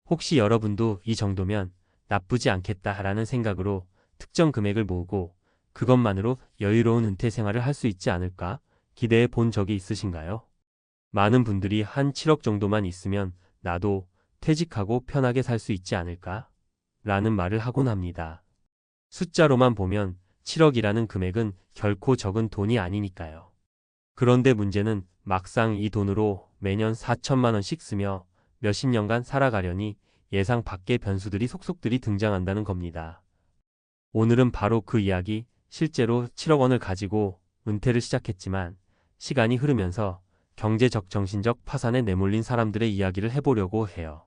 혹시 여러분도 이 정도면 나쁘지 않겠다라는 생각으로 특정 금액을 모으고 그것만으로 여유로운 은퇴 생활을 할 수 있지 않을까 기대해 본 적이 있으신가요? 많은 분들이 한 7억 정도만 있으면 나도 퇴직하고 편하게 살 수 있지 않을까? 라는 말을 하곤 합니다. 숫자로만 보면 7억이라는 금액은 결코 적은 돈이 아니니까요. 그런데 문제는 막상 이 돈으로 매년 4천만 원씩 쓰며 몇십 년간 살아가려니 예상 밖의 변수들이 속속들이 등장한다는 겁니다. 오늘은 바로 그 이야기, 실제로 7억 원을 가지고 은퇴를 시작했지만 시간이 흐르면서 경제적 정신적 파산에 내몰린 사람들의 이야기를 해보려고 해요.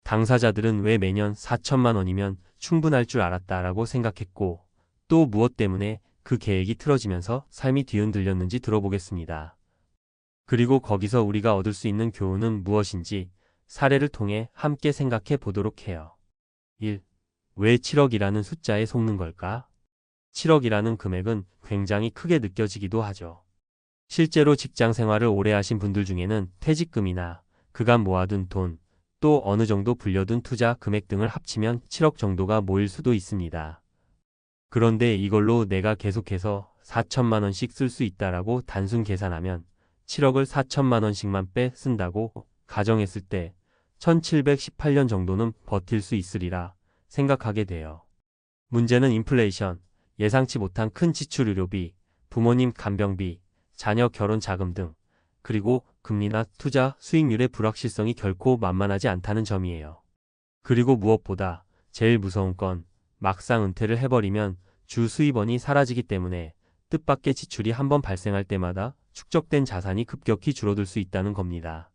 당사자들은 왜 매년 4천만 원이면 충분할 줄 알았다라고 생각했고 또 무엇 때문에 그 계획이 틀어지면서 삶이 뒤흔들렸는지 들어보겠습니다. 그리고 거기서 우리가 얻을 수 있는 교훈은 무엇인지 사례를 통해 함께 생각해 보도록 해요. 1. 왜 7억이라는 숫자에 속는 걸까? 7억이라는 금액은 굉장히 크게 느껴지기도 하죠. 실제로 직장 생활을 오래 하신 분들 중에는 퇴직금이나 그간 모아둔 돈, 또 어느 정도 불려둔 투자 금액 등을 합치면 7억 정도가 모일 수도 있습니다. 그런데 이걸로 내가 계속해서 4천만 원씩 쓸 수 있다라고 단순 계산하면 7억을 4천만 원씩만 빼 쓴다고 가정했을 때 1718년 정도는 버틸 수 있으리라 생각하게 돼요. 문제는 인플레이션, 예상치 못한 큰 지출 의료비, 부모님 간병비, 자녀 결혼 자금 등 그리고 금리나 투자 수익률의 불확실성이 결코 만만하지 않다는 점이에요. 그리고 무엇보다 제일 무서운 건 막상 은퇴를 해버리면 주 수입원이 사라지기 때문에 뜻밖의 지출이 한번 발생할 때마다 축적된 자산이 급격히 줄어들 수 있다는 겁니다.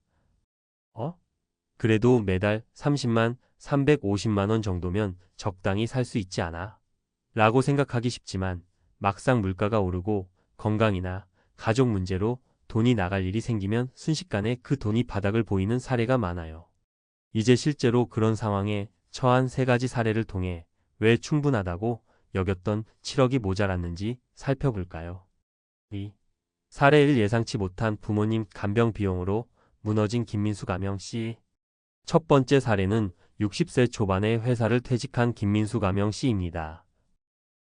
그래도 매달 30만, 350만 원 정도면 적당히 살 수 있지 않아? 라고 생각하기 쉽지만 막상 물가가 오르고 건강이나 가족 문제로 돈이 나갈 일이 생기면 순식간에 그 돈이 바닥을 보이는 사례가 많아요. 이제 실제로 그런 상황에 처한 세 가지 사례를 통해 왜 충분하다고 여겼던 7억이 모자랐는지 살펴볼까요? 2. 사례 1 예상치 못한 부모님 간병 비용으로 무너진 김민수 가명 씨. 첫 번째 사례는 60세 초반에 회사를 퇴직한 김민수 가명 씨입니다.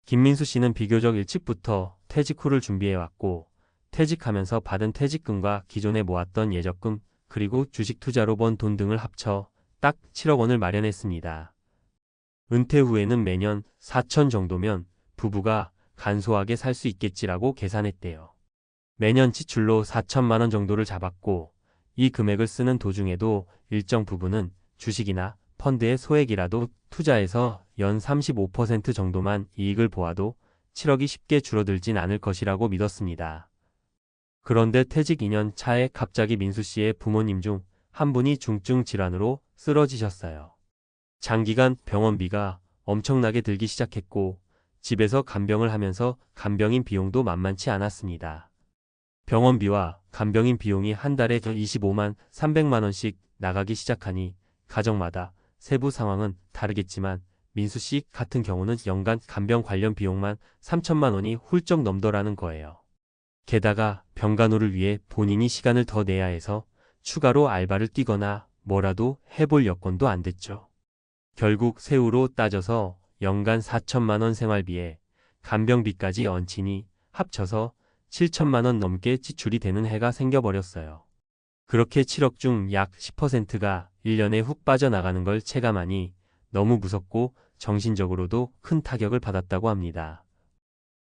김민수 씨는 비교적 일찍부터 퇴직 후를 준비해왔고 퇴직하면서 받은 퇴직금과 기존에 모았던 예적금 그리고 주식 투자로 번 돈 등을 합쳐 딱 7억 원을 마련했습니다. 은퇴 후에는 매년 4천 정도면 부부가 간소하게 살 수 있겠지라고 계산했대요. 매년 지출로 4천만 원 정도를 잡았고 이 금액을 쓰는 도중에도 일정 부분은 주식이나 펀드의 소액이라도 투자해서 연 35% 정도만 이익을 보아도 7억이 쉽게 줄어들진 않을 것이라고 믿었습니다. 그런데 퇴직 2년 차에 갑자기 민수 씨의 부모님 중 한 분이 중증 질환으로 쓰러지셨어요. 장기간 병원비가 엄청나게 들기 시작했고 집에서 간병을 하면서 간병인 비용도 만만치 않았습니다. 병원비와 간병인 비용이 한 달에 25만 300만 원씩 나가기 시작하니 가정마다 세부 상황은 다르겠지만 민수 씨 같은 경우는 연간 간병 관련 비용만 3천만 원이 훌쩍 넘더라는 거예요. 게다가 병간호를 위해 본인이 시간을 더 내야 해서 추가로 알바를 뛰거나 뭐라도 해볼 여건도 안 됐죠. 결국 세후로 따져서 연간 4천만 원 생활비에 간병비까지 얹히니 합쳐서 7천만 원 넘게 지출이 되는 해가 생겨버렸어요. 그렇게 7억 중 약 10%가 1년에 훅 빠져나가는 걸 체감하니 너무 무섭고 정신적으로도 큰 타격을 받았다고 합니다.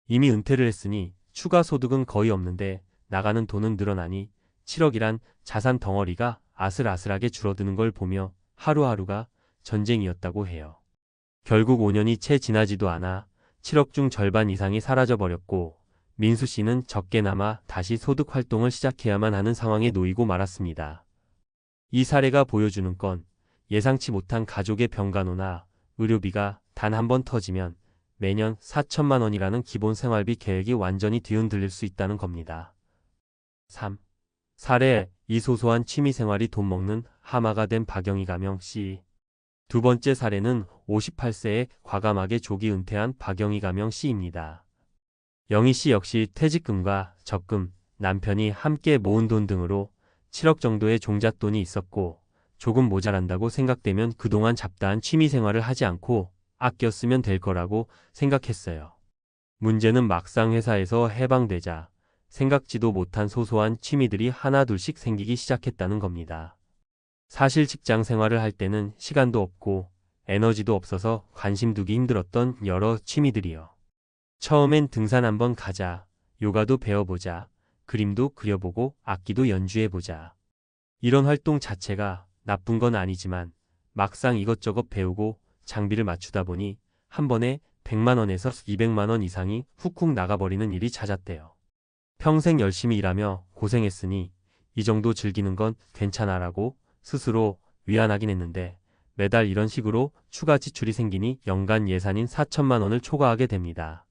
이미 은퇴를 했으니 추가 소득은 거의 없는데 나가는 돈은 늘어나니 7억이란 자산 덩어리가 아슬아슬하게 줄어드는 걸 보며 하루하루가 전쟁이었다고 해요. 결국 5년이 채 지나지도 않아 7억 중 절반 이상이 사라져버렸고 민수 씨는 적게나마 다시 소득 활동을 시작해야만 하는 상황에 놓이고 말았습니다. 이 사례가 보여주는 건 예상치 못한 가족의 병간호나 의료비가 단 한 번 터지면 매년 4천만 원이라는 기본 생활비 계획이 완전히 뒤흔들릴 수 있다는 겁니다. 3. 사례 이 소소한 취미생활이 돈 먹는 하마가 된 박영희 가명 씨. 두 번째 사례는 58세에 과감하게 조기 은퇴한 박영희 가명 씨입니다. 영희 씨 역시 퇴직금과 적금, 남편이 함께 모은 돈 등으로 7억 정도의 종잣돈이 있었고 조금 모자란다고 생각되면 그동안 잡다한 취미 생활을 하지 않고 아껴 쓰면 될 거라고 생각했어요. 문제는 막상 회사에서 해방되자 생각지도 못한 소소한 취미들이 하나둘씩 생기기 시작했다는 겁니다. 사실 직장 생활을 할 때는 시간도 없고 에너지도 없어서 관심 두기 힘들었던 여러 취미들이요. 처음엔 등산 한번 가자, 요가도 배워보자, 그림도 그려보고 악기도 연주해보자. 이런 활동 자체가 나쁜 건 아니지만 막상 이것저것 배우고 장비를 맞추다 보니 한 번에 100만 원에서 200만 원 이상이 훅훅 나가버리는 일이 잦았대요. 평생 열심히 일하며 고생했으니 이 정도 즐기는 건 괜찮아라고 스스로 위안하긴 했는데 매달 이런 식으로 추가 지출이 생기니 연간 예산인 4천만 원을 초과하게 됩니다.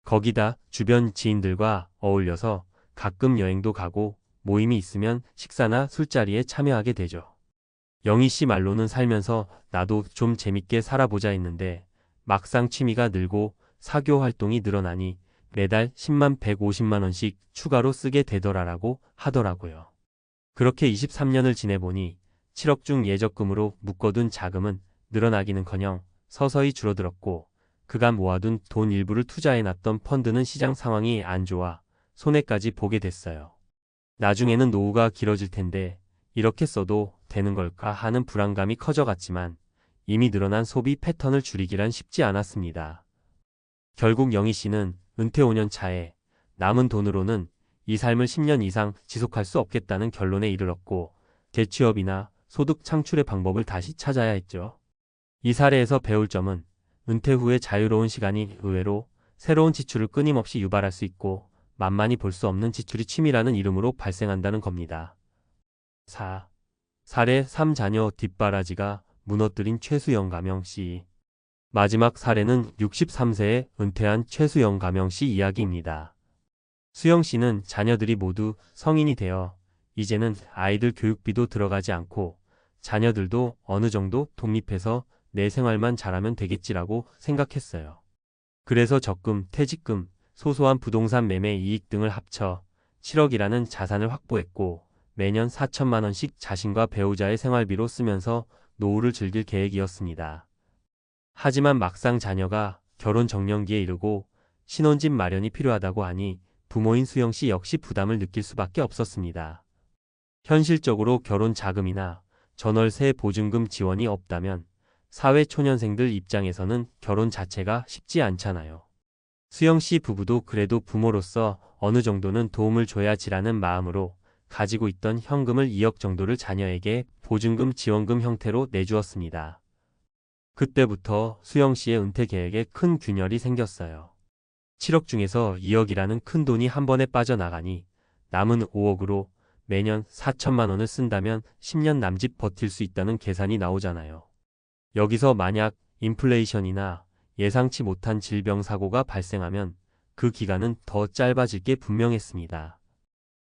거기다 주변 지인들과 어울려서 가끔 여행도 가고 모임이 있으면 식사나 술자리에 참여하게 되죠. 영희 씨 말로는 살면서 나도 좀 재밌게 살아보자 했는데 막상 취미가 늘고 사교 활동이 늘어나니 매달 10만 150만 원씩 추가로 쓰게 되더라라고 하더라고요. 그렇게 23년을 지내보니 7억 중 예적금으로 묶어둔 자금은 늘어나기는커녕 서서히 줄어들었고 그간 모아둔 돈 일부를 투자해놨던 펀드는 시장 상황이 안 좋아 손해까지 보게 됐어요. 나중에는 노후가 길어질 텐데 이렇게 써도 되는 걸까 하는 불안감이 커져갔지만 이미 늘어난 소비 패턴을 줄이기란 쉽지 않았습니다. 결국 영희 씨는 은퇴 5년 차에 남은 돈으로는 이 삶을 10년 이상 지속할 수 없겠다는 결론에 이르렀고 재취업이나 소득 창출의 방법을 다시 찾아야 했죠. 이 사례에서 배울 점은 은퇴 후의 자유로운 시간이 의외로 새로운 지출을 끊임없이 유발할 수 있고 만만히 볼 수 없는 지출이 취미라는 이름으로 발생한다는 겁니다. 4. 사례 3. 자녀 뒷바라지가 무너뜨린 최수영 가명 씨. 마지막 사례는 63세에 은퇴한 최수영 가명 씨 이야기입니다. 수영 씨는 자녀들이 모두 성인이 되어 이제는 아이들 교육비도 들어가지 않고 자녀들도 어느 정도 독립해서 내 생활만 잘하면 되겠지라고 생각했어요. 그래서 적금, 퇴직금, 소소한 부동산 매매 이익 등을 합쳐 7억이라는 자산을 확보했고 매년 4천만 원씩 자신과 배우자의 생활비로 쓰면서 노후를 즐길 계획이었습니다. 하지만 막상 자녀가 결혼 정년기에 이르고 신혼집 마련이 필요하다고 하니 부모인 수영 씨 역시 부담을 느낄 수밖에 없었습니다. 현실적으로 결혼 자금이나 전월세 보증금 지원이 없다면 사회초년생들 입장에서는 결혼 자체가 쉽지 않잖아요. 수영 씨 부부도 그래도 부모로서 어느 정도는 도움을 줘야지라는 마음으로 가지고 있던 현금을 2억 정도를 자녀에게 보증금 지원금 형태로 내주었습니다. 그때부터 수영 씨의 은퇴 계획에 큰 균열이 생겼어요. 7억 중에서 2억이라는 큰 돈이 한 번에 빠져나가니 남은 5억으로 매년 4천만 원을 쓴다면 10년 남짓 버틸 수 있다는 계산이 나오잖아요. 여기서 만약 인플레이션이나 예상치 못한 질병 사고가 발생하면 그 기간은 더 짧아질 게 분명했습니다.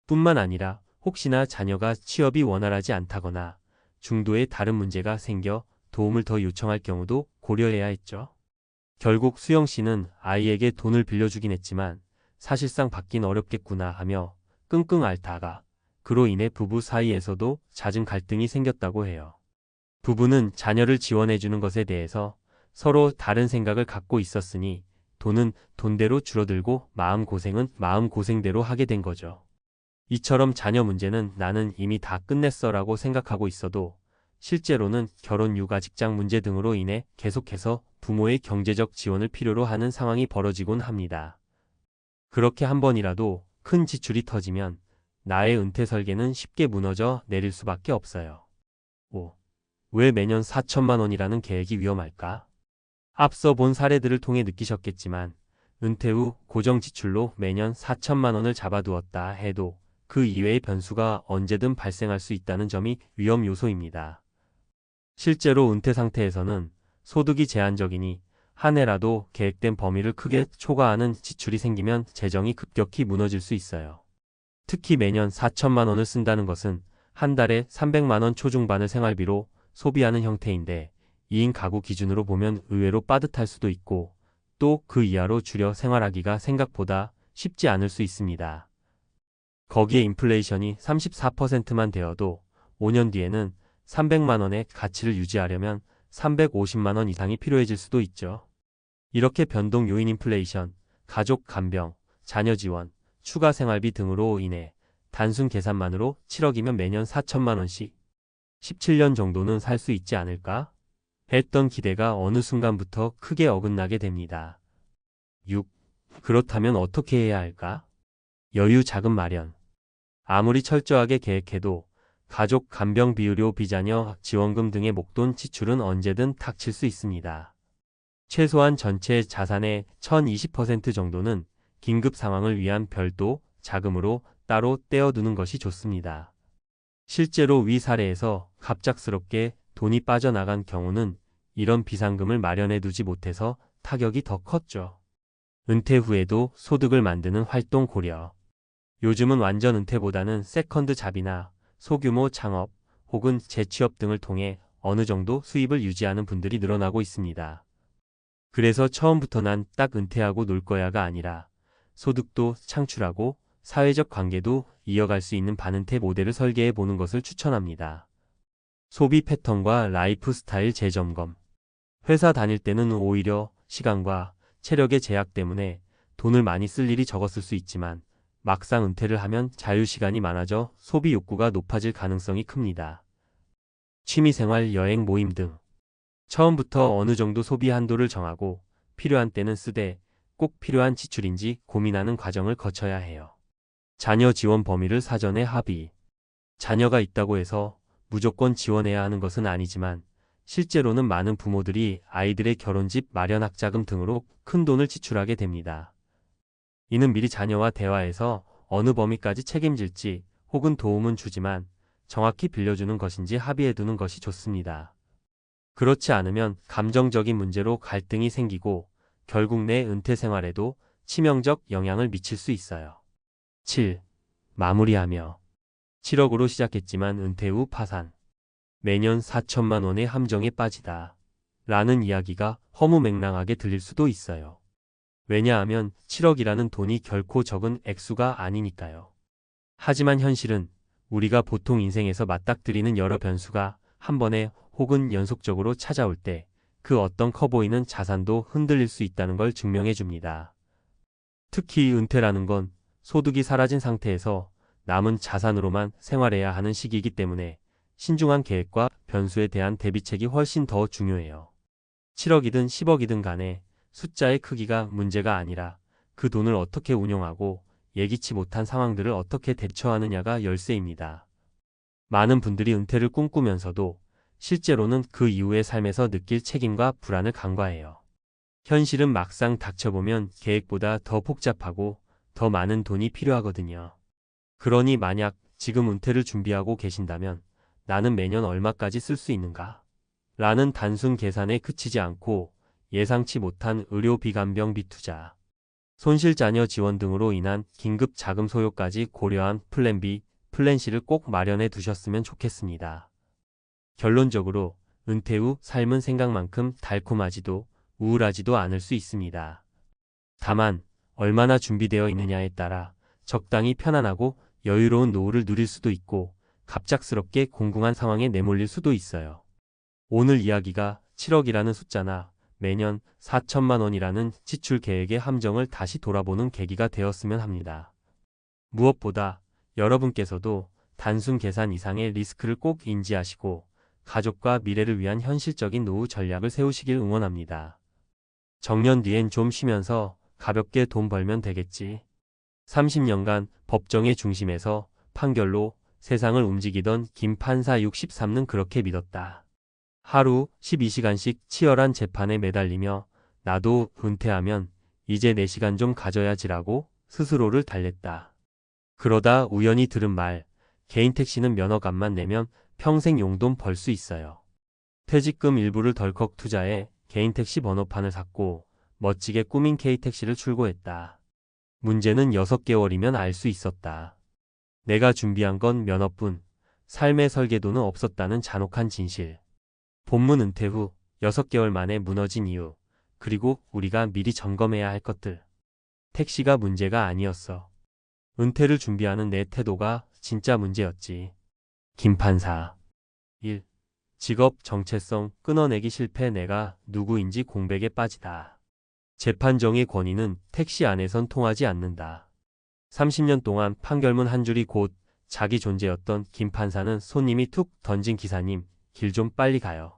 뿐만 아니라 혹시나 자녀가 취업이 원활하지 않다거나 중도에 다른 문제가 생겨 도움을 더 요청할 경우도 고려해야 했죠. 결국 수영 씨는 아이에게 돈을 빌려주긴 했지만 사실상 받긴 어렵겠구나 하며 끙끙 앓다가 그로 인해 부부 사이에서도 잦은 갈등이 생겼다고 해요. 부부는 자녀를 지원해주는 것에 대해서 서로 다른 생각을 갖고 있었으니 돈은 돈대로 줄어들고 마음고생은 마음고생대로 하게 된 거죠. 이처럼 자녀 문제는 나는 이미 다 끝냈어 라고 생각하고 있어도 실제로는 결혼, 육아, 직장 문제 등으로 인해 계속해서 부모의 경제적 지원을 필요로 하는 상황이 벌어지곤 합니다. 그렇게 한 번이라도 큰 지출이 터지면 나의 은퇴 설계는 쉽게 무너져 내릴 수밖에 없어요. 5. 왜 매년 4천만 원이라는 계획이 위험할까? 앞서 본 사례들을 통해 느끼셨겠지만 은퇴 후 고정 지출로 매년 4천만 원을 잡아두었다 해도 그 이외의 변수가 언제든 발생할 수 있다는 점이 위험 요소입니다. 실제로 은퇴 상태에서는 소득이 제한적이니 한 해라도 계획된 범위를 크게 초과하는 지출이 생기면 재정이 급격히 무너질 수 있어요. 특히 매년 4천만 원을 쓴다는 것은 한 달에 300만 원 초중반을 생활비로 소비하는 형태인데 2인 가구 기준으로 보면 의외로 빠듯할 수도 있고 또 그 이하로 줄여 생활하기가 생각보다 쉽지 않을 수 있습니다. 거기에 인플레이션이 34%만 되어도 5년 뒤에는 300만 원의 가치를 유지하려면 350만 원 이상이 필요해질 수도 있죠. 이렇게 변동 요인 인플레이션, 가족 간병, 자녀 지원, 추가 생활비 등으로 인해 단순 계산만으로 7억이면 매년 4천만 원씩 17년 정도는 살 수 있지 않을까? 했던 기대가 어느 순간부터 크게 어긋나게 됩니다. 6. 그렇다면 어떻게 해야 할까? 여유 자금 마련. 아무리 철저하게 계획해도 가족 간병 비의료 비자녀 지원금 등의 목돈 지출은 언제든 닥칠 수 있습니다. 최소한 전체 자산의 1020% 정도는 긴급 상황을 위한 별도 자금으로 따로 떼어두는 것이 좋습니다. 실제로 위 사례에서 갑작스럽게 돈이 빠져나간 경우는 이런 비상금을 마련해두지 못해서 타격이 더 컸죠. 은퇴 후에도 소득을 만드는 활동 고려. 요즘은 완전 은퇴보다는 세컨드 잡이나 소규모 창업 혹은 재취업 등을 통해 어느 정도 수입을 유지하는 분들이 늘어나고 있습니다. 그래서 처음부터 난 딱 은퇴하고 놀 거야가 아니라 소득도 창출하고 사회적 관계도 이어갈 수 있는 반은퇴 모델을 설계해 보는 것을 추천합니다. 소비 패턴과 라이프 스타일 재점검. 회사 다닐 때는 오히려 시간과 체력의 제약 때문에 돈을 많이 쓸 일이 적었을 수 있지만 막상 은퇴를 하면 자유시간이 많아져 소비 욕구가 높아질 가능성이 큽니다. 취미생활, 여행, 모임 등. 처음부터 어느 정도 소비 한도를 정하고 필요한 때는 쓰되 꼭 필요한 지출인지 고민하는 과정을 거쳐야 해요. 자녀 지원 범위를 사전에 합의. 자녀가 있다고 해서 무조건 지원해야 하는 것은 아니지만 실제로는 많은 부모들이 아이들의 결혼집, 마련 학자금 등으로 큰 돈을 지출하게 됩니다. 이는 미리 자녀와 대화해서 어느 범위까지 책임질지 혹은 도움은 주지만 정확히 빌려주는 것인지 합의해두는 것이 좋습니다. 그렇지 않으면 감정적인 문제로 갈등이 생기고 결국 내 은퇴 생활에도 치명적 영향을 미칠 수 있어요. 7. 마무리하며. 7억으로 시작했지만 은퇴 후 파산. 매년 4천만 원의 함정에 빠지다. 라는 이야기가 허무맹랑하게 들릴 수도 있어요. 왜냐하면 7억이라는 돈이 결코 적은 액수가 아니니까요. 하지만 현실은 우리가 보통 인생에서 맞닥뜨리는 여러 변수가 한 번에 혹은 연속적으로 찾아올 때 그 어떤 커 보이는 자산도 흔들릴 수 있다는 걸 증명해 줍니다. 특히 은퇴라는 건 소득이 사라진 상태에서 남은 자산으로만 생활해야 하는 시기이기 때문에 신중한 계획과 변수에 대한 대비책이 훨씬 더 중요해요. 7억이든 10억이든 간에 숫자의 크기가 문제가 아니라 그 돈을 어떻게 운용하고 예기치 못한 상황들을 어떻게 대처하느냐가 열쇠입니다. 많은 분들이 은퇴를 꿈꾸면서도 실제로는 그 이후의 삶에서 느낄 책임과 불안을 간과해요. 현실은 막상 닥쳐보면 계획보다 더 복잡하고 더 많은 돈이 필요하거든요. 그러니 만약 지금 은퇴를 준비하고 계신다면 나는 매년 얼마까지 쓸 수 있는가? 라는 단순 계산에 그치지 않고 예상치 못한 의료비 간병비 투자, 손실 자녀 지원 등으로 인한 긴급 자금 소요까지 고려한 플랜 B, 플랜 C를 꼭 마련해 두셨으면 좋겠습니다. 결론적으로 은퇴 후 삶은 생각만큼 달콤하지도 우울하지도 않을 수 있습니다. 다만 얼마나 준비되어 있느냐에 따라 적당히 편안하고 여유로운 노후를 누릴 수도 있고 갑작스럽게 공공한 상황에 내몰릴 수도 있어요. 오늘 이야기가 7억이라는 숫자나 매년 4천만 원이라는 지출 계획의 함정을 다시 돌아보는 계기가 되었으면 합니다. 무엇보다 여러분께서도 단순 계산 이상의 리스크를 꼭 인지하시고 가족과 미래를 위한 현실적인 노후 전략을 세우시길 응원합니다. 정년 뒤엔 좀 쉬면서 가볍게 돈 벌면 되겠지. 30년간 법정의 중심에서 판결로 세상을 움직이던 김 판사 63는 그렇게 믿었다. 하루 12시간씩 치열한 재판에 매달리며 나도 은퇴하면 이제 4시간 좀 가져야지라고 스스로를 달랬다. 그러다 우연히 들은 말, 개인 택시는 면허값만 내면 평생 용돈 벌 수 있어요. 퇴직금 일부를 덜컥 투자해 개인 택시 번호판을 샀고 멋지게 꾸민 K택시를 출고했다. 문제는 6개월이면 알 수 있었다. 내가 준비한 건 면허뿐, 삶의 설계도는 없었다는 잔혹한 진실. 본문 은퇴 후 6개월 만에 무너진 이유, 그리고 우리가 미리 점검해야 할 것들. 택시가 문제가 아니었어. 은퇴를 준비하는 내 태도가 진짜 문제였지. 김 판사. 1. 직업 정체성 끊어내기 실패 내가 누구인지 공백에 빠지다. 재판정의 권위는 택시 안에선 통하지 않는다. 30년 동안 판결문 한 줄이 곧 자기 존재였던 김 판사는 손님이 툭 던진 기사님, 길 좀 빨리 가요.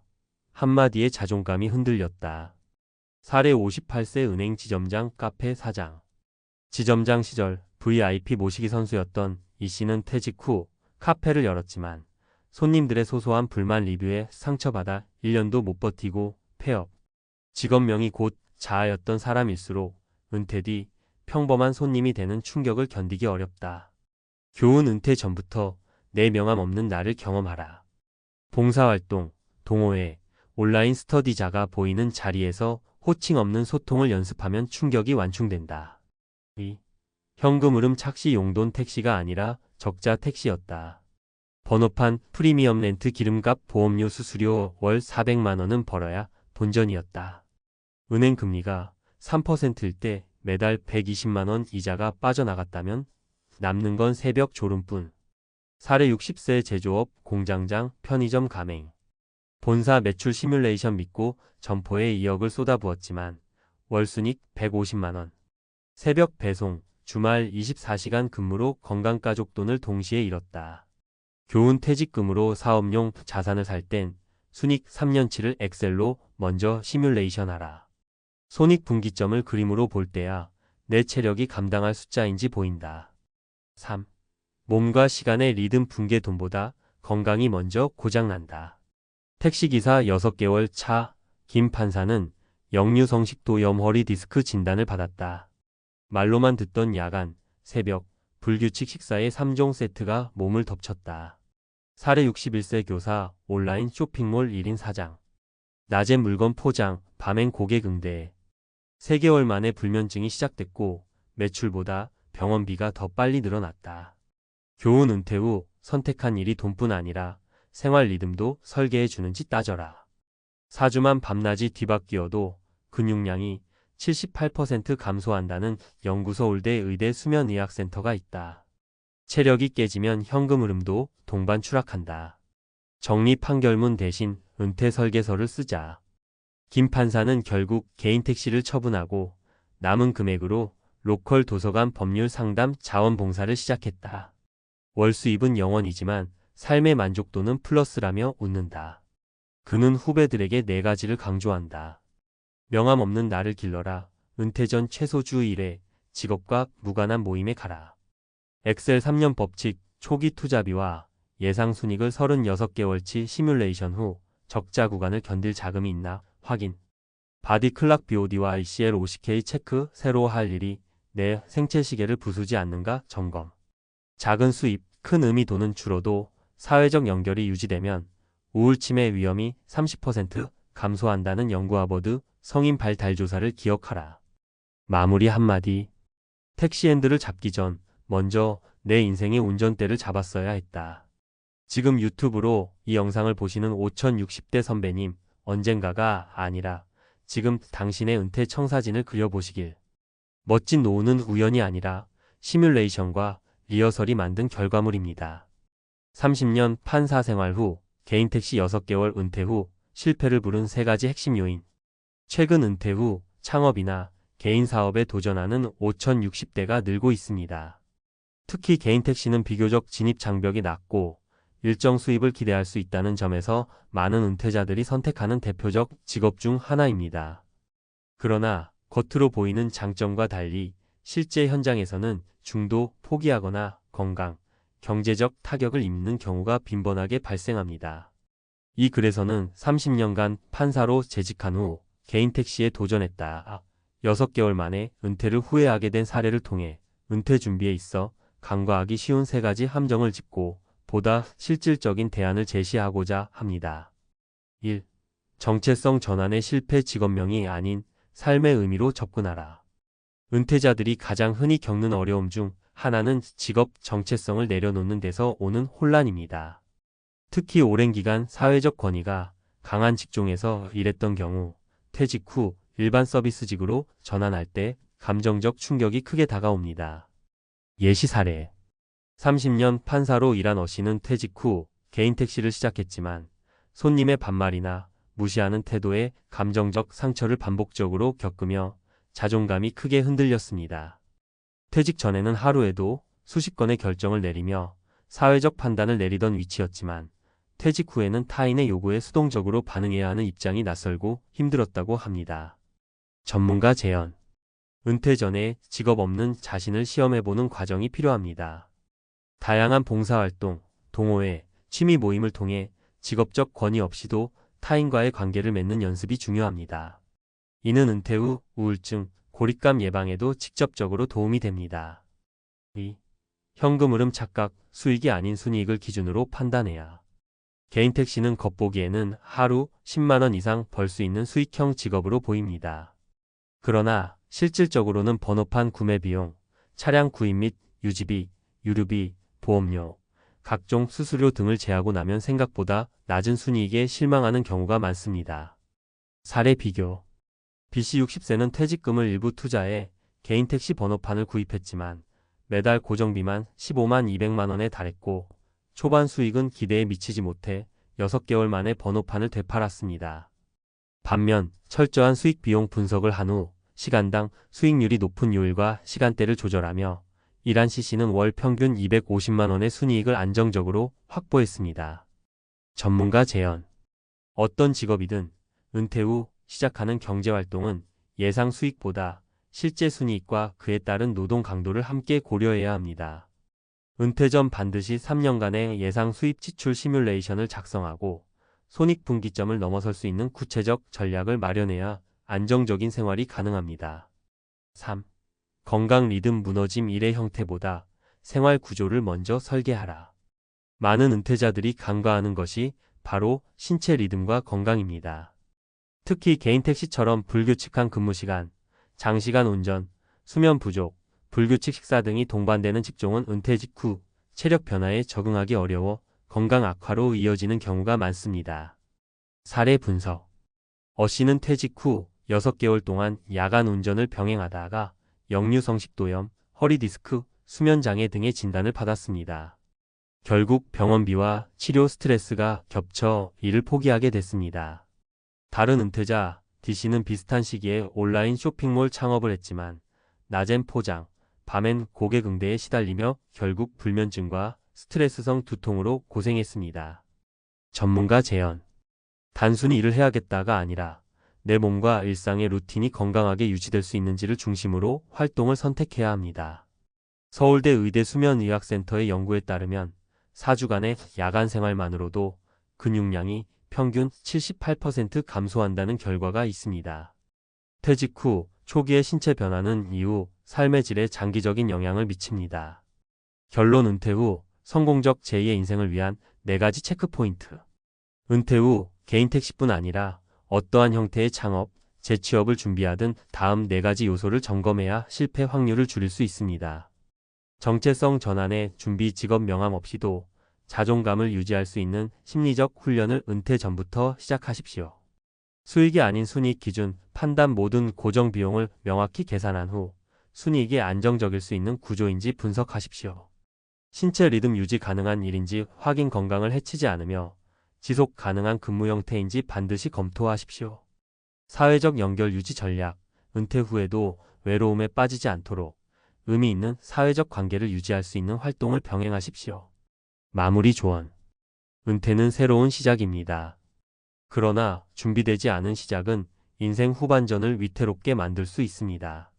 한마디에 자존감이 흔들렸다. 사례 58세 은행 지점장 카페 사장. 지점장 시절 VIP 모시기 선수였던 이 씨는 퇴직 후 카페를 열었지만 손님들의 소소한 불만 리뷰에 상처받아 1년도 못 버티고 폐업. 직업명이 곧 자아였던 사람일수록 은퇴 뒤 평범한 손님이 되는 충격을 견디기 어렵다. 교훈 은퇴 전부터 내 명함 없는 나를 경험하라. 봉사활동, 동호회, 온라인 스터디자가 보이는 자리에서 호칭 없는 소통을 연습하면 충격이 완충된다. 2. 현금 흐름 착시 용돈 택시가 아니라 적자 택시였다. 번호판, 프리미엄 렌트, 기름값, 보험료, 수수료 월 400만 원은 벌어야 본전이었다. 은행 금리가 3%일 때 매달 120만 원 이자가 빠져나갔다면 남는 건 새벽 졸음뿐. 사례 60세 제조업, 공장장, 편의점 가맹. 본사 매출 시뮬레이션 믿고 점포에 2억을 쏟아부었지만 월순익 150만 원. 새벽 배송, 주말 24시간 근무로 건강가족 돈을 동시에 잃었다. 교훈 퇴직금으로 사업용 자산을 살 땐 순익 3년치를 엑셀로 먼저 시뮬레이션하라. 손익분기점을 그림으로 볼 때야 내 체력이 감당할 숫자인지 보인다. 3. 몸과 시간의 리듬 붕괴 돈보다 건강이 먼저 고장난다. 택시기사 6개월 차, 김 판사는 역류성식도염 허리 디스크 진단을 받았다. 말로만 듣던 야간, 새벽, 불규칙 식사의 3종 세트가 몸을 덮쳤다. 사례 61세 교사, 온라인 쇼핑몰 1인 사장. 낮엔 물건 포장, 밤엔 고객 응대. 3개월 만에 불면증이 시작됐고 매출보다 병원비가 더 빨리 늘어났다. 교훈 은퇴 후 선택한 일이 돈뿐 아니라 생활 리듬도 설계해 주는지 따져라. 4주만 밤낮이 뒤바뀌어도 근육량이 78% 감소한다는 영구서울대 의대 수면의학센터가 있다. 체력이 깨지면 현금 흐름도 동반 추락한다. 정리 판결문 대신 은퇴 설계서를 쓰자. 김 판사는 결국 개인 택시를 처분하고 남은 금액으로 로컬 도서관 법률 상담 자원봉사를 시작했다. 월 수입은 0원이지만 삶의 만족도는 플러스라며 웃는다. 그는 후배들에게 4가지를 강조한다. 명함 없는 나를 길러라. 은퇴 전 최소 주 1회 직업과 무관한 모임에 가라. 엑셀 3년 법칙, 초기 투자비와 예상 순익을 36개월치 시뮬레이션 후 적자 구간을 견딜 자금이 있나 확인. 바디 클락 BOD와 ICL 50K 체크. 새로 할 일이 내 생체 시계를 부수지 않는가 점검. 작은 수입, 큰 의미 돈은 줄어도 사회적 연결이 유지되면 우울침의 위험이 30% 감소한다는 연구 하버드 성인 발달 조사를 기억하라. 마무리 한마디. 택시핸들을 잡기 전 먼저 내 인생의 운전대를 잡았어야 했다. 지금 유튜브로 이 영상을 보시는 5060대 선배님, 언젠가가 아니라 지금 당신의 은퇴 청사진을 그려보시길. 멋진 노후는 우연이 아니라 시뮬레이션과 리허설이 만든 결과물입니다. 30년 판사 생활 후 개인 택시 6개월 은퇴 후 실패를 부른 3가지 핵심 요인. 최근 은퇴 후 창업이나 개인 사업에 도전하는 5060대가 늘고 있습니다. 특히 개인 택시는 비교적 진입 장벽이 낮고 일정 수입을 기대할 수 있다는 점에서 많은 은퇴자들이 선택하는 대표적 직업 중 하나입니다. 그러나 겉으로 보이는 장점과 달리 실제 현장에서는 중도, 포기하거나 건강, 경제적 타격을 입는 경우가 빈번하게 발생합니다. 이 글에서는 30년간 판사로 재직한 후 개인 택시에 도전했다. 6개월 만에 은퇴를 후회하게 된 사례를 통해 은퇴 준비에 있어 간과하기 쉬운 3가지 함정을 짚고 보다 실질적인 대안을 제시하고자 합니다. 1. 정체성 전환의 실패. 직업명이 아닌 삶의 의미로 접근하라. 은퇴자들이 가장 흔히 겪는 어려움 중 하나는 직업 정체성을 내려놓는 데서 오는 혼란입니다. 특히 오랜 기간 사회적 권위가 강한 직종에서 일했던 경우 퇴직 후 일반 서비스직으로 전환할 때 감정적 충격이 크게 다가옵니다. 예시 사례. 30년 판사로 일한 어씨는 퇴직 후 개인 택시를 시작했지만 손님의 반말이나 무시하는 태도에 감정적 상처를 반복적으로 겪으며 자존감이 크게 흔들렸습니다. 퇴직 전에는 하루에도 수십 건의 결정을 내리며 사회적 판단을 내리던 위치였지만 퇴직 후에는 타인의 요구에 수동적으로 반응해야 하는 입장이 낯설고 힘들었다고 합니다. 전문가 제언. 은퇴 전에 직업 없는 자신을 시험해보는 과정이 필요합니다. 다양한 봉사활동, 동호회, 취미 모임을 통해 직업적 권위 없이도 타인과의 관계를 맺는 연습이 중요합니다. 이는 은퇴 후 우울증, 고립감 예방에도 직접적으로 도움이 됩니다. 2. 현금 흐름 착각, 수익이 아닌 순이익을 기준으로 판단해야. 개인 택시는 겉보기에는 하루 10만 원 이상 벌 수 있는 수익형 직업으로 보입니다. 그러나 실질적으로는 번호판 구매 비용, 차량 구입 및 유지비, 유류비, 보험료, 각종 수수료 등을 제하고 나면 생각보다 낮은 순이익에 실망하는 경우가 많습니다. 사례 비교. B씨 60세는 퇴직금을 일부 투자해 개인 택시 번호판을 구입했지만 매달 고정비만 15만 200만 원에 달했고 초반 수익은 기대에 미치지 못해 6개월 만에 번호판을 되팔았습니다. 반면 철저한 수익 비용 분석을 한 후 시간당 수익률이 높은 요일과 시간대를 조절하며 일한 C씨는 월 평균 250만 원의 순이익을 안정적으로 확보했습니다. 전문가 제언. 어떤 직업이든 은퇴 후 시작하는 경제활동은 예상 수익보다 실제 순이익과 그에 따른 노동 강도를 함께 고려해야 합니다. 은퇴 전 반드시 3년간의 예상 수입 지출 시뮬레이션을 작성하고 손익분기점을 넘어설 수 있는 구체적 전략을 마련해야 안정적인 생활이 가능합니다. 3. 건강 리듬 무너짐 일의 형태보다 생활 구조를 먼저 설계하라. 많은 은퇴자들이 간과하는 것이 바로 신체 리듬과 건강입니다. 특히 개인 택시처럼 불규칙한 근무 시간, 장시간 운전, 수면 부족, 불규칙 식사 등이 동반되는 직종은 은퇴 직후 체력 변화에 적응하기 어려워 건강 악화로 이어지는 경우가 많습니다. 사례 분석. C는 퇴직 후 6개월 동안 야간 운전을 병행하다가 역류성식도염, 허리디스크, 수면장애 등의 진단을 받았습니다. 결국 병원비와 치료 스트레스가 겹쳐 일을 포기하게 됐습니다. 다른 은퇴자 D씨는 비슷한 시기에 온라인 쇼핑몰 창업을 했지만 낮엔 포장, 밤엔 고객 응대에 시달리며 결국 불면증과 스트레스성 두통으로 고생했습니다. 전문가 제언. 단순히 일을 해야겠다가 아니라 내 몸과 일상의 루틴이 건강하게 유지될 수 있는지를 중심으로 활동을 선택해야 합니다. 서울대 의대 수면의학센터의 연구에 따르면 4주간의 야간 생활만으로도 근육량이 평균 78% 감소한다는 결과가 있습니다. 퇴직 후 초기의 신체 변화는 이후 삶의 질에 장기적인 영향을 미칩니다. 결론. 은퇴 후 성공적 제2의 인생을 위한 4가지 체크포인트. 은퇴 후 개인 택시뿐 아니라 어떠한 형태의 창업, 재취업을 준비하든 다음 4가지 요소를 점검해야 실패 확률을 줄일 수 있습니다. 정체성 전환의 준비. 직업 명함 없이도 자존감을 유지할 수 있는 심리적 훈련을 은퇴 전부터 시작하십시오. 수익이 아닌 순이익 기준, 판단. 모든 고정 비용을 명확히 계산한 후 순이익이 안정적일 수 있는 구조인지 분석하십시오. 신체 리듬 유지 가능한 일인지 확인. 건강을 해치지 않으며 지속 가능한 근무 형태인지 반드시 검토하십시오. 사회적 연결 유지 전략. 은퇴 후에도 외로움에 빠지지 않도록 의미 있는 사회적 관계를 유지할 수 있는 활동을 병행하십시오. 마무리 조언. 은퇴는 새로운 시작입니다. 그러나 준비되지 않은 시작은 인생 후반전을 위태롭게 만들 수 있습니다.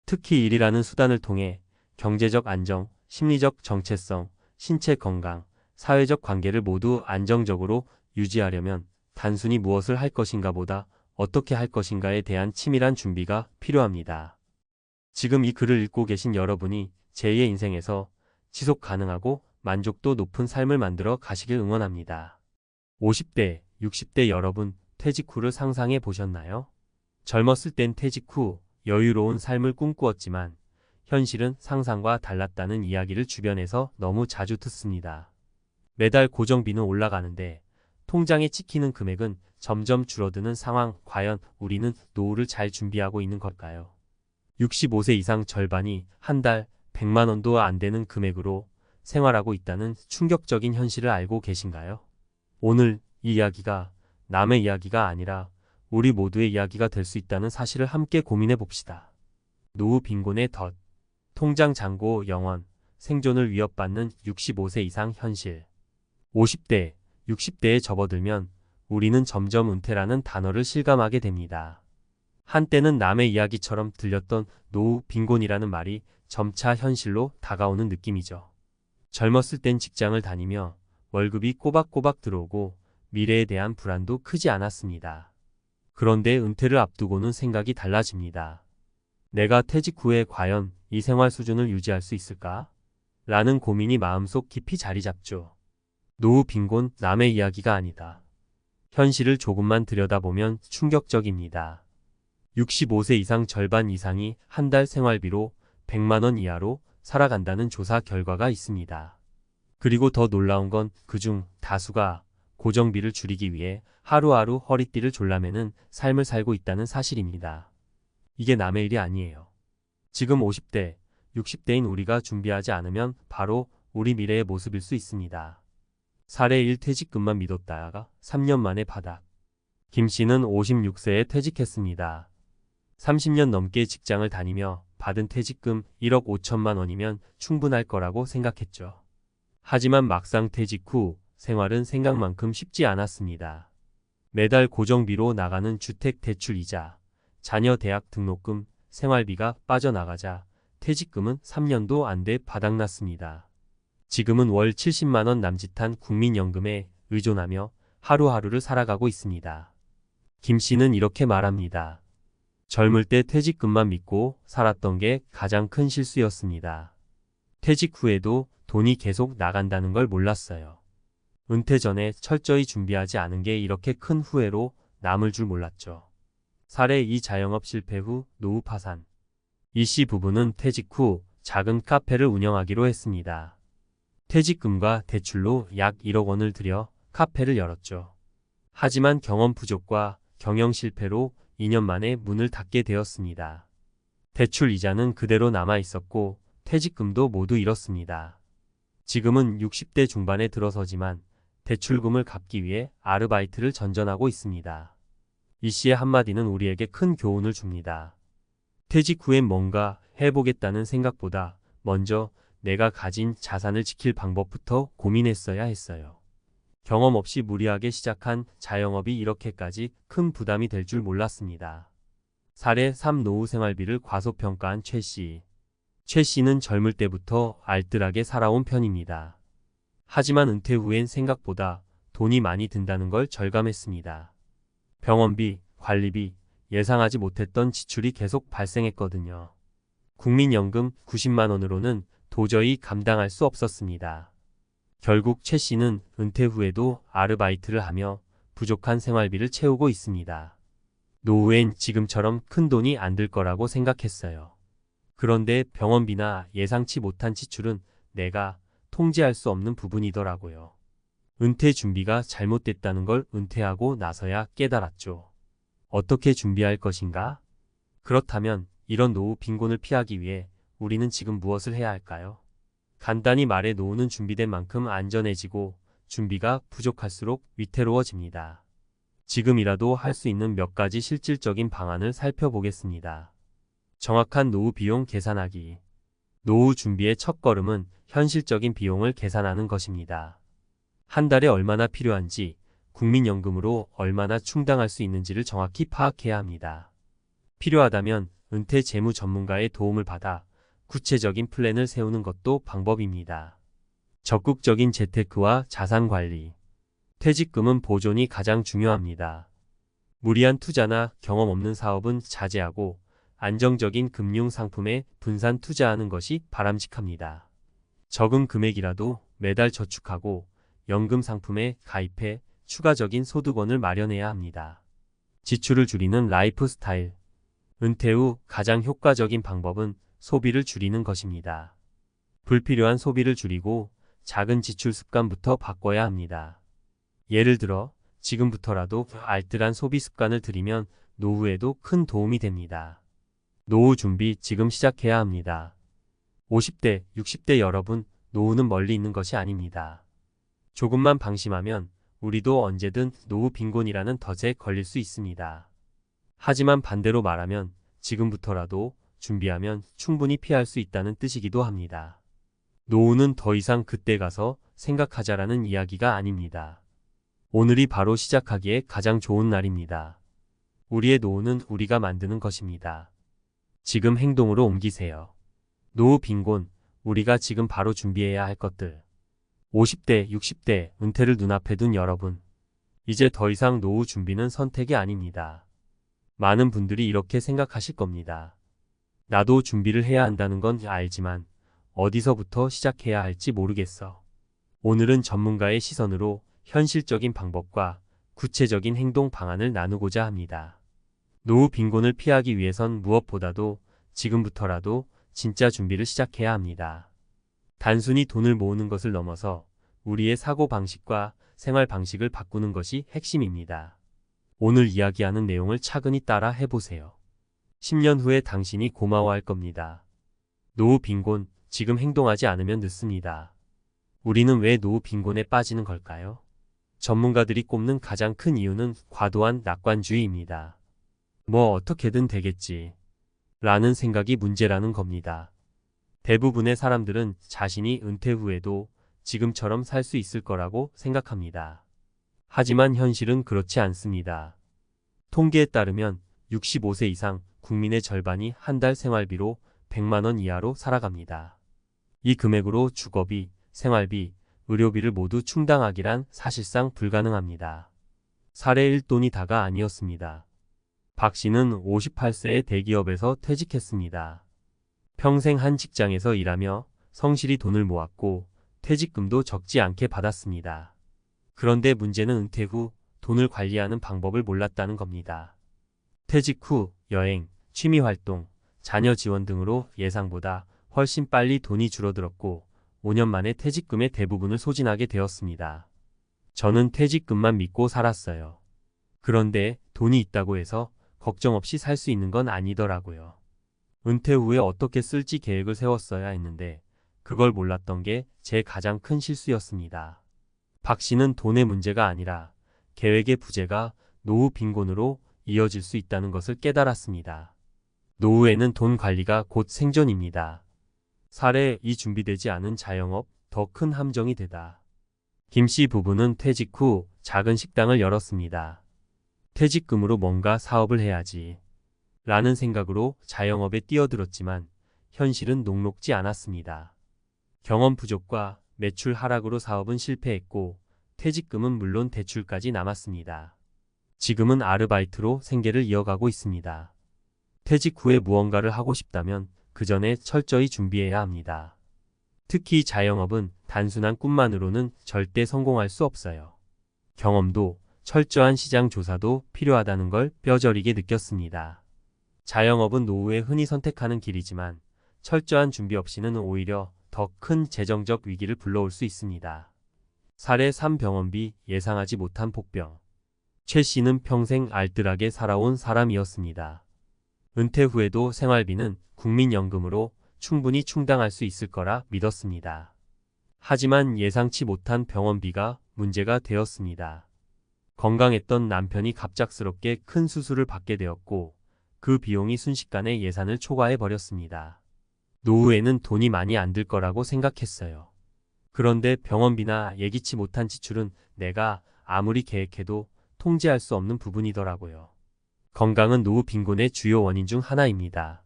특히 일이라는 수단을 통해 경제적 안정, 심리적 정체성, 신체 건강, 사회적 관계를 모두 안정적으로 유지하려면 단순히 무엇을 할 것인가 보다 어떻게 할 것인가에 대한 치밀한 준비가 필요합니다. 지금 이 글을 읽고 계신 여러분이 제2의 인생에서 지속 가능하고 만족도 높은 삶을 만들어 가시길 응원합니다. 50대, 60대 여러분, 퇴직 후를 상상해 보셨나요? 젊었을 땐 퇴직 후 여유로운 삶을 꿈꾸었지만 현실은 상상과 달랐다는 이야기를 주변에서 너무 자주 듣습니다. 매달 고정비는 올라가는데 통장에 찍히는 금액은 점점 줄어드는 상황. 과연 우리는 노후를 잘 준비하고 있는 걸까요? 65세 이상 절반이 한 달 100만 원도 안 되는 금액으로 생활하고 있다는 충격적인 현실을 알고 계신가요? 오늘 이 이야기가 남의 이야기가 아니라 우리 모두의 이야기가 될 수 있다는 사실을 함께 고민해 봅시다. 노후 빈곤의 덫, 통장 잔고 영원, 생존을 위협받는 65세 이상 현실. 50대, 60대에 접어들면 우리는 점점 은퇴라는 단어를 실감하게 됩니다. 한때는 남의 이야기처럼 들렸던 노후 빈곤이라는 말이 점차 현실로 다가오는 느낌이죠. 젊었을 땐 직장을 다니며 월급이 꼬박꼬박 들어오고 미래에 대한 불안도 크지 않았습니다. 그런데 은퇴를 앞두고는 생각이 달라집니다. 내가 퇴직 후에 과연 이 생활 수준을 유지할 수 있을까? 라는 고민이 마음속 깊이 자리 잡죠. 노후 빈곤 남의 이야기가 아니다. 현실을 조금만 들여다보면 충격적입니다. 65세 이상 절반 이상이 한 달 생활비로 100만 원 이하로 살아간다는 조사 결과가 있습니다. 그리고 더 놀라운 건 그중 다수가 고정비를 줄이기 위해 하루하루 허리띠를 졸라매는 삶을 살고 있다는 사실입니다. 이게 남의 일이 아니에요. 지금 50대, 60대인 우리가 준비하지 않으면 바로 우리 미래의 모습일 수 있습니다. 사례 1 퇴직금만 믿었다가 3년 만에 바닥. 김 씨는 56세에 퇴직했습니다. 30년 넘게 직장을 다니며 받은 퇴직금 1억 5천만 원이면 충분할 거라고 생각했죠. 하지만 막상 퇴직 후 생활은 생각만큼 쉽지 않았습니다. 매달 고정비로 나가는 주택 대출 이자, 자녀 대학 등록금, 생활비가 빠져나가자 퇴직금은 3년도 안 돼 바닥났습니다. 지금은 월 70만 원 남짓한 국민연금에 의존하며 하루하루를 살아가고 있습니다. 김 씨는 이렇게 말합니다. 젊을 때 퇴직금만 믿고 살았던 게 가장 큰 실수였습니다. 퇴직 후에도 돈이 계속 나간다는 걸 몰랐어요. 은퇴 전에 철저히 준비하지 않은 게 이렇게 큰 후회로 남을 줄 몰랐죠. 사례 2 자영업 실패 후 노후 파산. 이 씨 부부는 퇴직 후 작은 카페를 운영하기로 했습니다. 퇴직금과 대출로 약 1억 원을 들여 카페를 열었죠. 하지만 경험 부족과 경영 실패로 2년 만에 문을 닫게 되었습니다. 대출 이자는 그대로 남아 있었고 퇴직금도 모두 잃었습니다. 지금은 60대 중반에 들어서지만 대출금을 갚기 위해 아르바이트를 전전하고 있습니다. 이 씨의 한마디는 우리에게 큰 교훈을 줍니다. 퇴직 후엔 뭔가 해보겠다는 생각보다 먼저 내가 가진 자산을 지킬 방법부터 고민했어야 했어요. 경험 없이 무리하게 시작한 자영업이 이렇게까지 큰 부담이 될 줄 몰랐습니다. 사례 3 노후 생활비를 과소평가한 최 씨. 최 씨는 젊을 때부터 알뜰하게 살아온 편입니다. 하지만 은퇴 후엔 생각보다 돈이 많이 든다는 걸 절감했습니다. 병원비, 관리비, 예상하지 못했던 지출이 계속 발생했거든요. 국민연금 90만 원으로는 도저히 감당할 수 없었습니다. 결국 최 씨는 은퇴 후에도 아르바이트를 하며 부족한 생활비를 채우고 있습니다. 노후엔 지금처럼 큰 돈이 안 들 거라고 생각했어요. 그런데 병원비나 예상치 못한 지출은 내가 통제할 수 없는 부분이더라고요. 은퇴 준비가 잘못됐다는 걸 은퇴하고 나서야 깨달았죠. 어떻게 준비할 것인가? 그렇다면 이런 노후 빈곤을 피하기 위해 우리는 지금 무엇을 해야 할까요? 간단히 말해 노후는 준비된 만큼 안전해지고 준비가 부족할수록 위태로워집니다. 지금이라도 할 수 있는 몇 가지 실질적인 방안을 살펴보겠습니다. 정확한 노후 비용 계산하기. 노후 준비의 첫걸음은 현실적인 비용을 계산하는 것입니다. 한 달에 얼마나 필요한지, 국민연금으로 얼마나 충당할 수 있는지를 정확히 파악해야 합니다. 필요하다면 은퇴 재무 전문가의 도움을 받아 구체적인 플랜을 세우는 것도 방법입니다. 적극적인 재테크와 자산 관리. 퇴직금은 보존이 가장 중요합니다. 무리한 투자나 경험 없는 사업은 자제하고 안정적인 금융 상품에 분산 투자하는 것이 바람직합니다. 적은 금액이라도 매달 저축하고 연금 상품에 가입해 추가적인 소득원을 마련해야 합니다. 지출을 줄이는 라이프 스타일. 은퇴 후 가장 효과적인 방법은 소비를 줄이는 것입니다. 불필요한 소비를 줄이고 작은 지출 습관부터 바꿔야 합니다. 예를 들어 지금부터라도 알뜰한 소비 습관을 들이면 노후에도 큰 도움이 됩니다. 노후 준비 지금 시작해야 합니다. 50대, 60대 여러분, 노후는 멀리 있는 것이 아닙니다. 조금만 방심하면 우리도 언제든 노후 빈곤이라는 덫에 걸릴 수 있습니다. 하지만 반대로 말하면 지금부터라도 준비하면 충분히 피할 수 있다는 뜻이기도 합니다. 노후는 더 이상 그때 가서 생각하자라는 이야기가 아닙니다. 오늘이 바로 시작하기에 가장 좋은 날입니다. 우리의 노후는 우리가 만드는 것입니다. 지금 행동으로 옮기세요. 노후 빈곤, 우리가 지금 바로 준비해야 할 것들. 50대, 60대, 은퇴를 눈앞에 둔 여러분. 이제 더 이상 노후 준비는 선택이 아닙니다. 많은 분들이 이렇게 생각하실 겁니다. 나도 준비를 해야 한다는 건 알지만 어디서부터 시작해야 할지 모르겠어. 오늘은 전문가의 시선으로 현실적인 방법과 구체적인 행동 방안을 나누고자 합니다. 노후 빈곤을 피하기 위해선 무엇보다도 지금부터라도 진짜 준비를 시작해야 합니다. 단순히 돈을 모으는 것을 넘어서 우리의 사고방식과 생활 방식을 바꾸는 것이 핵심입니다. 오늘 이야기하는 내용을 차근히 따라 해보세요. 10년 후에 당신이 고마워할 겁니다. 노후 빈곤, 지금 행동하지 않으면 늦습니다. 우리는 왜 노후 빈곤에 빠지는 걸까요? 전문가들이 꼽는 가장 큰 이유는 과도한 낙관주의입니다. 뭐 어떻게든 되겠지 라는 생각이 문제라는 겁니다. 대부분의 사람들은 자신이 은퇴 후에도 지금처럼 살 수 있을 거라고 생각합니다. 하지만 현실은 그렇지 않습니다. 통계에 따르면 65세 이상 국민의 절반이 한 달 생활비로 100만 원 이하로 살아갑니다. 이 금액으로 주거비, 생활비, 의료비를 모두 충당하기란 사실상 불가능합니다. 살에 1돈이 다가 아니었습니다. 박 씨는 58세에 대기업에서 퇴직했습니다. 평생 한 직장에서 일하며 성실히 돈을 모았고 퇴직금도 적지 않게 받았습니다. 그런데 문제는 은퇴 후 돈을 관리하는 방법을 몰랐다는 겁니다. 퇴직 후 여행, 취미활동, 자녀 지원 등으로 예상보다 훨씬 빨리 돈이 줄어들었고 5년 만에 퇴직금의 대부분을 소진하게 되었습니다. 저는 퇴직금만 믿고 살았어요. 그런데 돈이 있다고 해서 걱정 없이 살 수 있는 건 아니더라고요. 은퇴 후에 어떻게 쓸지 계획을 세웠어야 했는데 그걸 몰랐던 게 제 가장 큰 실수였습니다. 박 씨는 돈의 문제가 아니라 계획의 부재가 노후 빈곤으로 이어질 수 있다는 것을 깨달았습니다. 노후에는 돈 관리가 곧 생존입니다. 사례 2 준비되지 않은 자영업 더 큰 함정이 되다. 김 씨 부부는 퇴직 후 작은 식당을 열었습니다. 퇴직금으로 뭔가 사업을 해야지 라는 생각으로 자영업에 뛰어들었지만 현실은 녹록지 않았습니다. 경험 부족과 매출 하락으로 사업은 실패했고 퇴직금은 물론 대출까지 남았습니다. 지금은 아르바이트로 생계를 이어가고 있습니다. 퇴직 후에 무언가를 하고 싶다면 그 전에 철저히 준비해야 합니다. 특히 자영업은 단순한 꿈만으로는 절대 성공할 수 없어요. 경험도 철저한 시장 조사도 필요하다는 걸 뼈저리게 느꼈습니다. 자영업은 노후에 흔히 선택하는 길이지만 철저한 준비 없이는 오히려 더 큰 재정적 위기를 불러올 수 있습니다. 사례 3 병원비 예상하지 못한 폭병. 최 씨는 평생 알뜰하게 살아온 사람이었습니다. 은퇴 후에도 생활비는 국민연금으로 충분히 충당할 수 있을 거라 믿었습니다. 하지만 예상치 못한 병원비가 문제가 되었습니다. 건강했던 남편이 갑작스럽게 큰 수술을 받게 되었고 그 비용이 순식간에 예산을 초과해 버렸습니다. 노후에는 돈이 많이 안 들 거라고 생각했어요. 그런데 병원비나 예기치 못한 지출은 내가 아무리 계획해도 통제할 수 없는 부분이더라고요. 건강은 노후 빈곤의 주요 원인 중 하나입니다.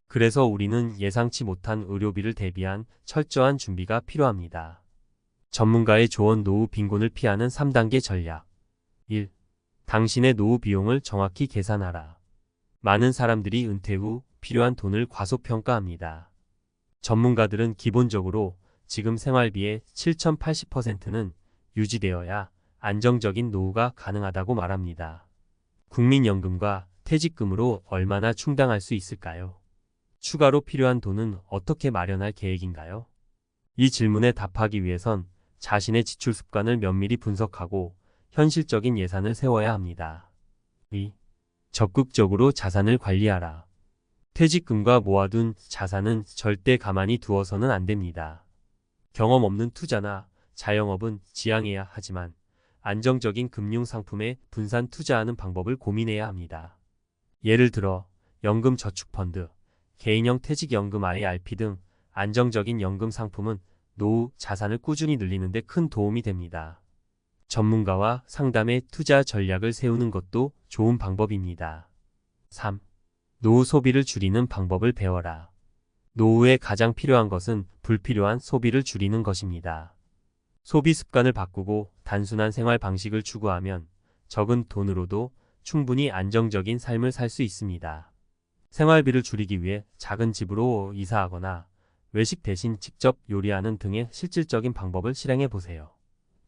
그래서 우리는 예상치 못한 의료비를 대비한 철저한 준비가 필요합니다. 전문가의 조언 노후 빈곤을 피하는 3단계 전략. 1. 당신의 노후 비용을 정확히 계산하라. 많은 사람들이 은퇴 후 필요한 돈을 과소평가합니다. 전문가들은 기본적으로 지금 생활비의 7080%는 유지되어야 안정적인 노후가 가능하다고 말합니다. 국민연금과 퇴직금으로 얼마나 충당할 수 있을까요? 추가로 필요한 돈은 어떻게 마련할 계획인가요? 이 질문에 답하기 위해선 자신의 지출 습관을 면밀히 분석하고 현실적인 예산을 세워야 합니다. 2. 적극적으로 자산을 관리하라. 퇴직금과 모아둔 자산은 절대 가만히 두어서는 안 됩니다. 경험 없는 투자나 자영업은 지양해야 하지만 안정적인 금융 상품에 분산 투자하는 방법을 고민해야 합니다. 예를 들어 연금 저축펀드, 개인형 퇴직연금 IRP 등 안정적인 연금 상품은 노후 자산을 꾸준히 늘리는 데 큰 도움이 됩니다. 전문가와 상담해 투자 전략을 세우는 것도 좋은 방법입니다. 3. 노후 소비를 줄이는 방법을 배워라. 노후에 가장 필요한 것은 불필요한 소비를 줄이는 것입니다. 소비 습관을 바꾸고 단순한 생활 방식을 추구하면 적은 돈으로도 충분히 안정적인 삶을 살 수 있습니다. 생활비를 줄이기 위해 작은 집으로 이사하거나 외식 대신 직접 요리하는 등의 실질적인 방법을 실행해 보세요.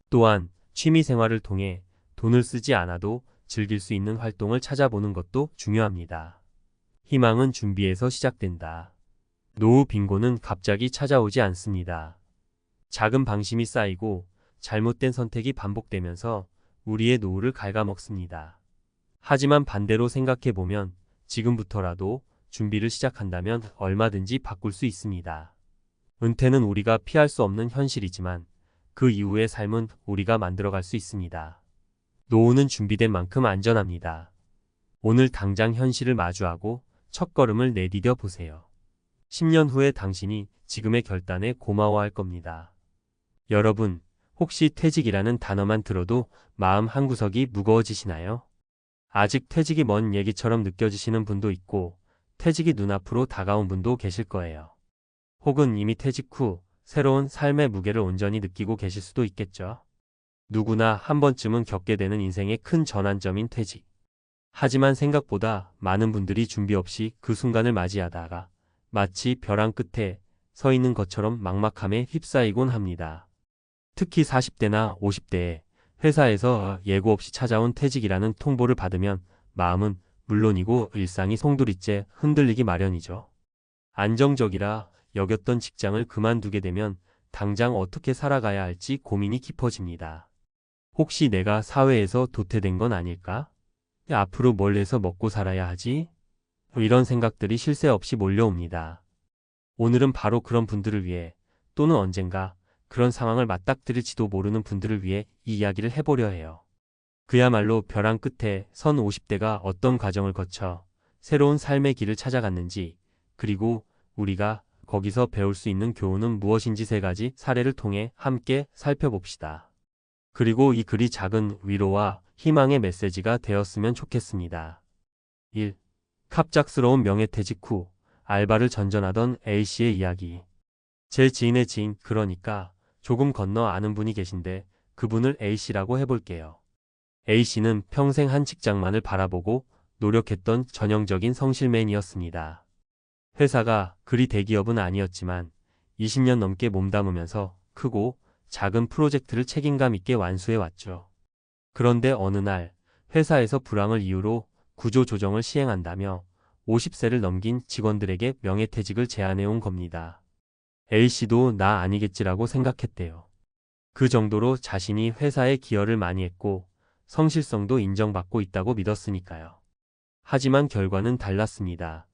또한 취미 생활을 통해 돈을 쓰지 않아도 즐길 수 있는 활동을 찾아보는 것도 중요합니다. 희망은 준비에서 시작된다. 노후 빈곤은 갑자기 찾아오지 않습니다. 작은 방심이 쌓이고 잘못된 선택이 반복되면서 우리의 노후를 갉아먹습니다. 하지만 반대로 생각해보면 지금부터라도 준비를 시작한다면 얼마든지 바꿀 수 있습니다. 은퇴는 우리가 피할 수 없는 현실이지만 그 이후의 삶은 우리가 만들어갈 수 있습니다. 노후는 준비된 만큼 안전합니다. 오늘 당장 현실을 마주하고 첫걸음을 내디뎌 보세요. 10년 후에 당신이 지금의 결단에 고마워할 겁니다. 여러분, 혹시 퇴직이라는 단어만 들어도 마음 한구석이 무거워지시나요? 아직 퇴직이 먼 얘기처럼 느껴지시는 분도 있고 퇴직이 눈앞으로 다가온 분도 계실 거예요. 혹은 이미 퇴직 후 새로운 삶의 무게를 온전히 느끼고 계실 수도 있겠죠. 누구나 한 번쯤은 겪게 되는 인생의 큰 전환점인 퇴직. 하지만 생각보다 많은 분들이 준비 없이 그 순간을 맞이하다가 마치 벼랑 끝에 서 있는 것처럼 막막함에 휩싸이곤 합니다. 특히 40대나 50대에 회사에서 예고 없이 찾아온 퇴직이라는 통보를 받으면 마음은 물론이고 일상이 송두리째 흔들리기 마련이죠. 안정적이라 여겼던 직장을 그만두게 되면 당장 어떻게 살아가야 할지 고민이 깊어집니다. 혹시 내가 사회에서 도태된 건 아닐까? 앞으로 뭘 해서 먹고 살아야 하지? 이런 생각들이 쉴 새 없이 몰려옵니다. 오늘은 바로 그런 분들을 위해 또는 언젠가 그런 상황을 맞닥뜨릴지도 모르는 분들을 위해 이 이야기를 해보려 해요. 그야말로 벼랑 끝에 선 50대가 어떤 과정을 거쳐 새로운 삶의 길을 찾아갔는지, 그리고 우리가 거기서 배울 수 있는 교훈은 무엇인지 3가지 사례를 통해 함께 살펴봅시다. 그리고 이 글이 작은 위로와 희망의 메시지가 되었으면 좋겠습니다. 1. 갑작스러운 명예퇴직 후 알바를 전전하던 A씨의 이야기. 제 지인의 지인, 그러니까 조금 건너 아는 분이 계신데 그분을 A씨라고 해볼게요. A씨는 평생 한 직장만을 바라보고 노력했던 전형적인 성실맨이었습니다. 회사가 그리 대기업은 아니었지만 20년 넘게 몸담으면서 크고 작은 프로젝트를 책임감 있게 완수해왔죠. 그런데 어느 날 회사에서 불황을 이유로 구조조정을 시행한다며 50세를 넘긴 직원들에게 명예퇴직을 제안해온 겁니다. A씨도 나 아니겠지라고 생각했대요. 그 정도로 자신이 회사에 기여를 많이 했고 성실성도 인정받고 있다고 믿었으니까요. 하지만 결과는 달랐습니다.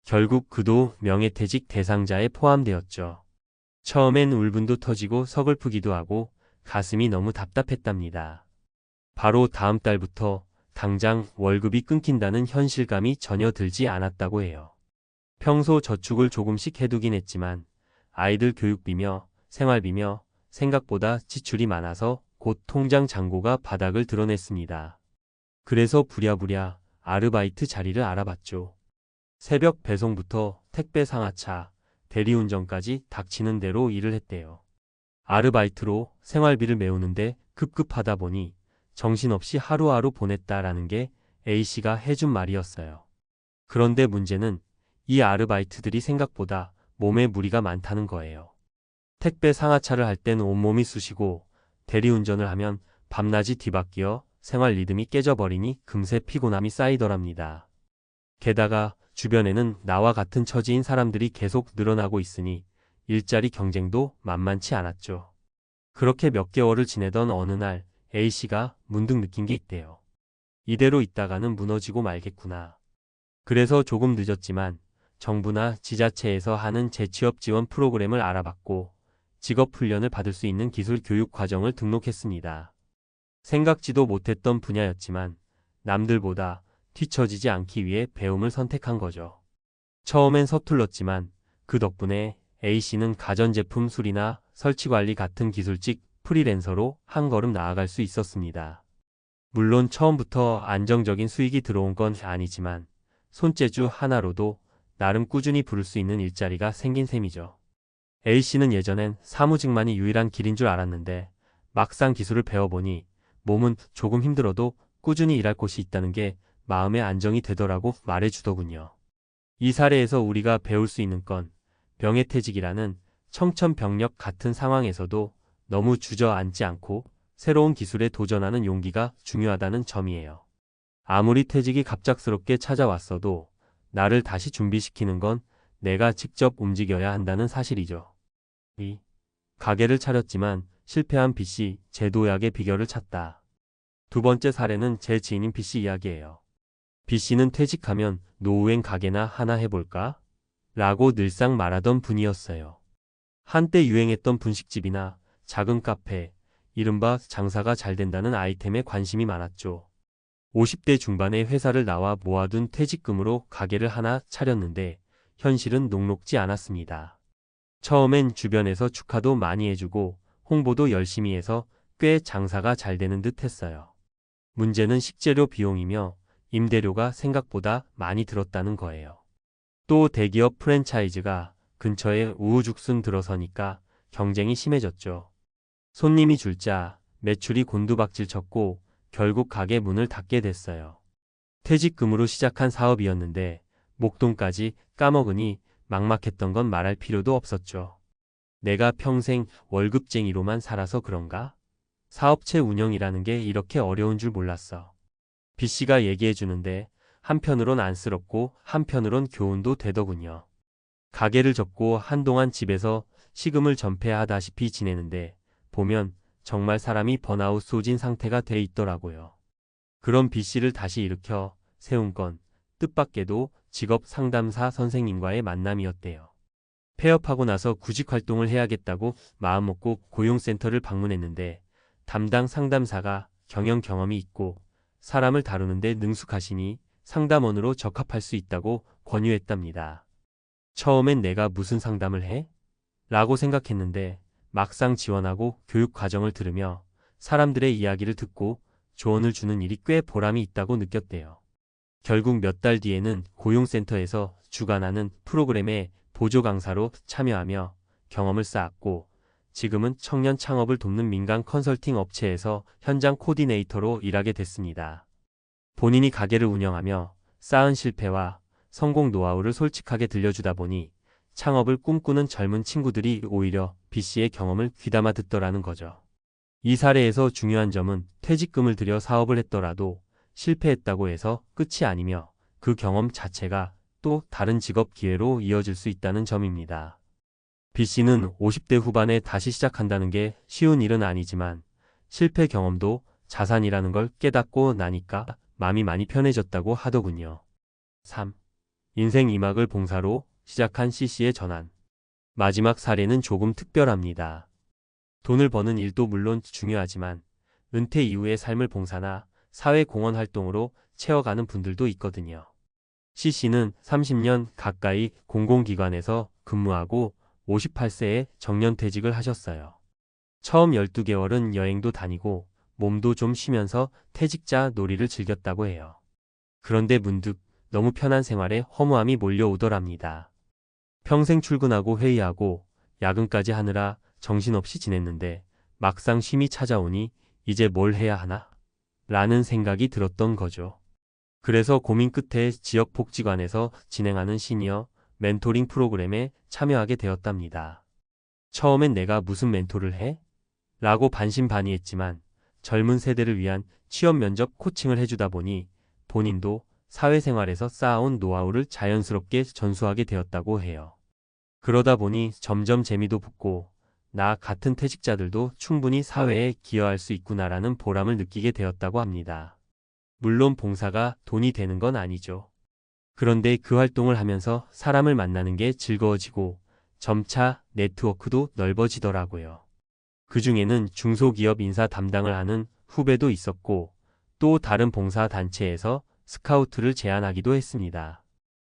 결국 그도 명예퇴직 대상자에 포함되었죠. 처음엔 울분도 터지고 서글프기도 하고 가슴이 너무 답답했답니다. 바로 다음 달부터 당장 월급이 끊긴다는 현실감이 전혀 들지 않았다고 해요. 평소 저축을 조금씩 해두긴 했지만 아이들 교육비며 생활비며 생각보다 지출이 많아서 곧 통장 잔고가 바닥을 드러냈습니다. 그래서 부랴부랴 아르바이트 자리를 알아봤죠. 새벽 배송부터 택배 상하차, 대리운전까지 닥치는 대로 일을 했대요. 아르바이트로 생활비를 메우는데 급급하다 보니 정신없이 하루하루 보냈다라는 게 A씨가 해준 말이었어요. 그런데 문제는 이 아르바이트들이 생각보다 몸에 무리가 많다는 거예요. 택배 상하차를 할 땐 온몸이 쑤시고 대리운전을 하면 밤낮이 뒤바뀌어 생활 리듬이 깨져버리니 금세 피곤함이 쌓이더랍니다. 게다가 주변에는 나와 같은 처지인 사람들이 계속 늘어나고 있으니 일자리 경쟁도 만만치 않았죠. 그렇게 몇 개월을 지내던 어느 날 A씨가 문득 느낀 게 있대요. 이대로 있다가는 무너지고 말겠구나. 그래서 조금 늦었지만 정부나 지자체에서 하는 재취업 지원 프로그램을 알아봤고 직업 훈련을 받을 수 있는 기술 교육 과정을 등록했습니다. 생각지도 못했던 분야였지만 남들보다 뒤처지지 않기 위해 배움을 선택한 거죠. 처음엔 서툴렀지만 그 덕분에 A씨는 가전제품 수리나 설치관리 같은 기술직 프리랜서로 한 걸음 나아갈 수 있었습니다. 물론 처음부터 안정적인 수익이 들어온 건 아니지만 손재주 하나로도 나름 꾸준히 부를 수 있는 일자리가 생긴 셈이죠. A씨는 예전엔 사무직만이 유일한 길인 줄 알았는데 막상 기술을 배워보니 몸은 조금 힘들어도 꾸준히 일할 곳이 있다는 게 마음의 안정이 되더라고 말해주더군요. 이 사례에서 우리가 배울 수 있는 건 명예퇴직이라는 청천벽력 같은 상황에서도 너무 주저앉지 않고 새로운 기술에 도전하는 용기가 중요하다는 점이에요. 아무리 퇴직이 갑작스럽게 찾아왔어도 나를 다시 준비시키는 건 내가 직접 움직여야 한다는 사실이죠. 2. 가게를 차렸지만 실패한 B씨 재도약의 비결을 찾다. 두 번째 사례는 제 지인인 B씨 이야기예요. B씨는 퇴직하면 노후엔 가게나 하나 해볼까? 라고 늘상 말하던 분이었어요. 한때 유행했던 분식집이나 작은 카페, 이른바 장사가 잘 된다는 아이템에 관심이 많았죠. 50대 중반에 회사를 나와 모아둔 퇴직금으로 가게를 하나 차렸는데 현실은 녹록지 않았습니다. 처음엔 주변에서 축하도 많이 해주고 홍보도 열심히 해서 꽤 장사가 잘 되는 듯 했어요. 문제는 식재료 비용이며 임대료가 생각보다 많이 들었다는 거예요. 또 대기업 프랜차이즈가 근처에 우후죽순 들어서니까 경쟁이 심해졌죠. 손님이 줄자 매출이 곤두박질 쳤고 결국 가게 문을 닫게 됐어요. 퇴직금으로 시작한 사업이었는데 목돈까지 까먹으니 막막했던 건 말할 필요도 없었죠. 내가 평생 월급쟁이로만 살아서 그런가? 사업체 운영이라는 게 이렇게 어려운 줄 몰랐어. B씨가 얘기해 주는데 한편으론 안쓰럽고 한편으론 교훈도 되더군요. 가게를 접고 한동안 집에서 식음을 전폐하다시피 지내는데 보면 정말 사람이 번아웃 소진 상태가 돼 있더라고요. 그런 B씨를 다시 일으켜 세운 건 뜻밖에도 직업 상담사 선생님과의 만남이었대요. 폐업하고 나서 구직 활동을 해야겠다고 마음먹고 고용센터를 방문했는데 담당 상담사가 경영 경험이 있고 사람을 다루는데 능숙하시니 상담원으로 적합할 수 있다고 권유했답니다. 처음엔 내가 무슨 상담을 해? 라고 생각했는데 막상 지원하고 교육 과정을 들으며 사람들의 이야기를 듣고 조언을 주는 일이 꽤 보람이 있다고 느꼈대요. 결국 몇 달 뒤에는 고용센터에서 주관하는 프로그램에 보조 강사로 참여하며 경험을 쌓았고 지금은 청년 창업을 돕는 민간 컨설팅 업체에서 현장 코디네이터로 일하게 됐습니다. 본인이 가게를 운영하며 쌓은 실패와 성공 노하우를 솔직하게 들려주다 보니 창업을 꿈꾸는 젊은 친구들이 오히려 B씨의 경험을 귀담아 듣더라는 거죠. 이 사례에서 중요한 점은 퇴직금을 들여 사업을 했더라도 실패했다고 해서 끝이 아니며 그 경험 자체가 또 다른 직업 기회로 이어질 수 있다는 점입니다. B씨는 50대 후반에 다시 시작한다는 게 쉬운 일은 아니지만 실패 경험도 자산이라는 걸 깨닫고 나니까 마음이 많이 편해졌다고 하더군요. 3. 인생 2막을 봉사로 시작한 C씨의 전환. 마지막 사례는 조금 특별합니다. 돈을 버는 일도 물론 중요하지만 은퇴 이후의 삶을 봉사나 사회공헌 활동으로 채워가는 분들도 있거든요. C씨는 30년 가까이 공공기관에서 근무하고 58세에 정년퇴직을 하셨어요. 처음 12개월은 여행도 다니고 몸도 좀 쉬면서 퇴직자 놀이를 즐겼다고 해요. 그런데 문득 너무 편한 생활에 허무함이 몰려오더랍니다. 평생 출근하고 회의하고 야근까지 하느라 정신없이 지냈는데 막상 쉼이 찾아오니 이제 뭘 해야 하나? 라는 생각이 들었던 거죠. 그래서 고민 끝에 지역복지관에서 진행하는 시니어 멘토링 프로그램에 참여하게 되었답니다. 처음엔 내가 무슨 멘토를 해? 라고 반신반의했지만 젊은 세대를 위한 취업 면접 코칭을 해주다 보니 본인도 사회생활에서 쌓아온 노하우를 자연스럽게 전수하게 되었다고 해요. 그러다 보니 점점 재미도 붙고 나 같은 퇴직자들도 충분히 사회에 기여할 수 있구나라는 보람을 느끼게 되었다고 합니다. 물론 봉사가 돈이 되는 건 아니죠. 그런데 그 활동을 하면서 사람을 만나는 게 즐거워지고 점차 네트워크도 넓어지더라고요. 그 중에는 중소기업 인사 담당을 하는 후배도 있었고 또 다른 봉사단체에서 스카우트를 제안하기도 했습니다.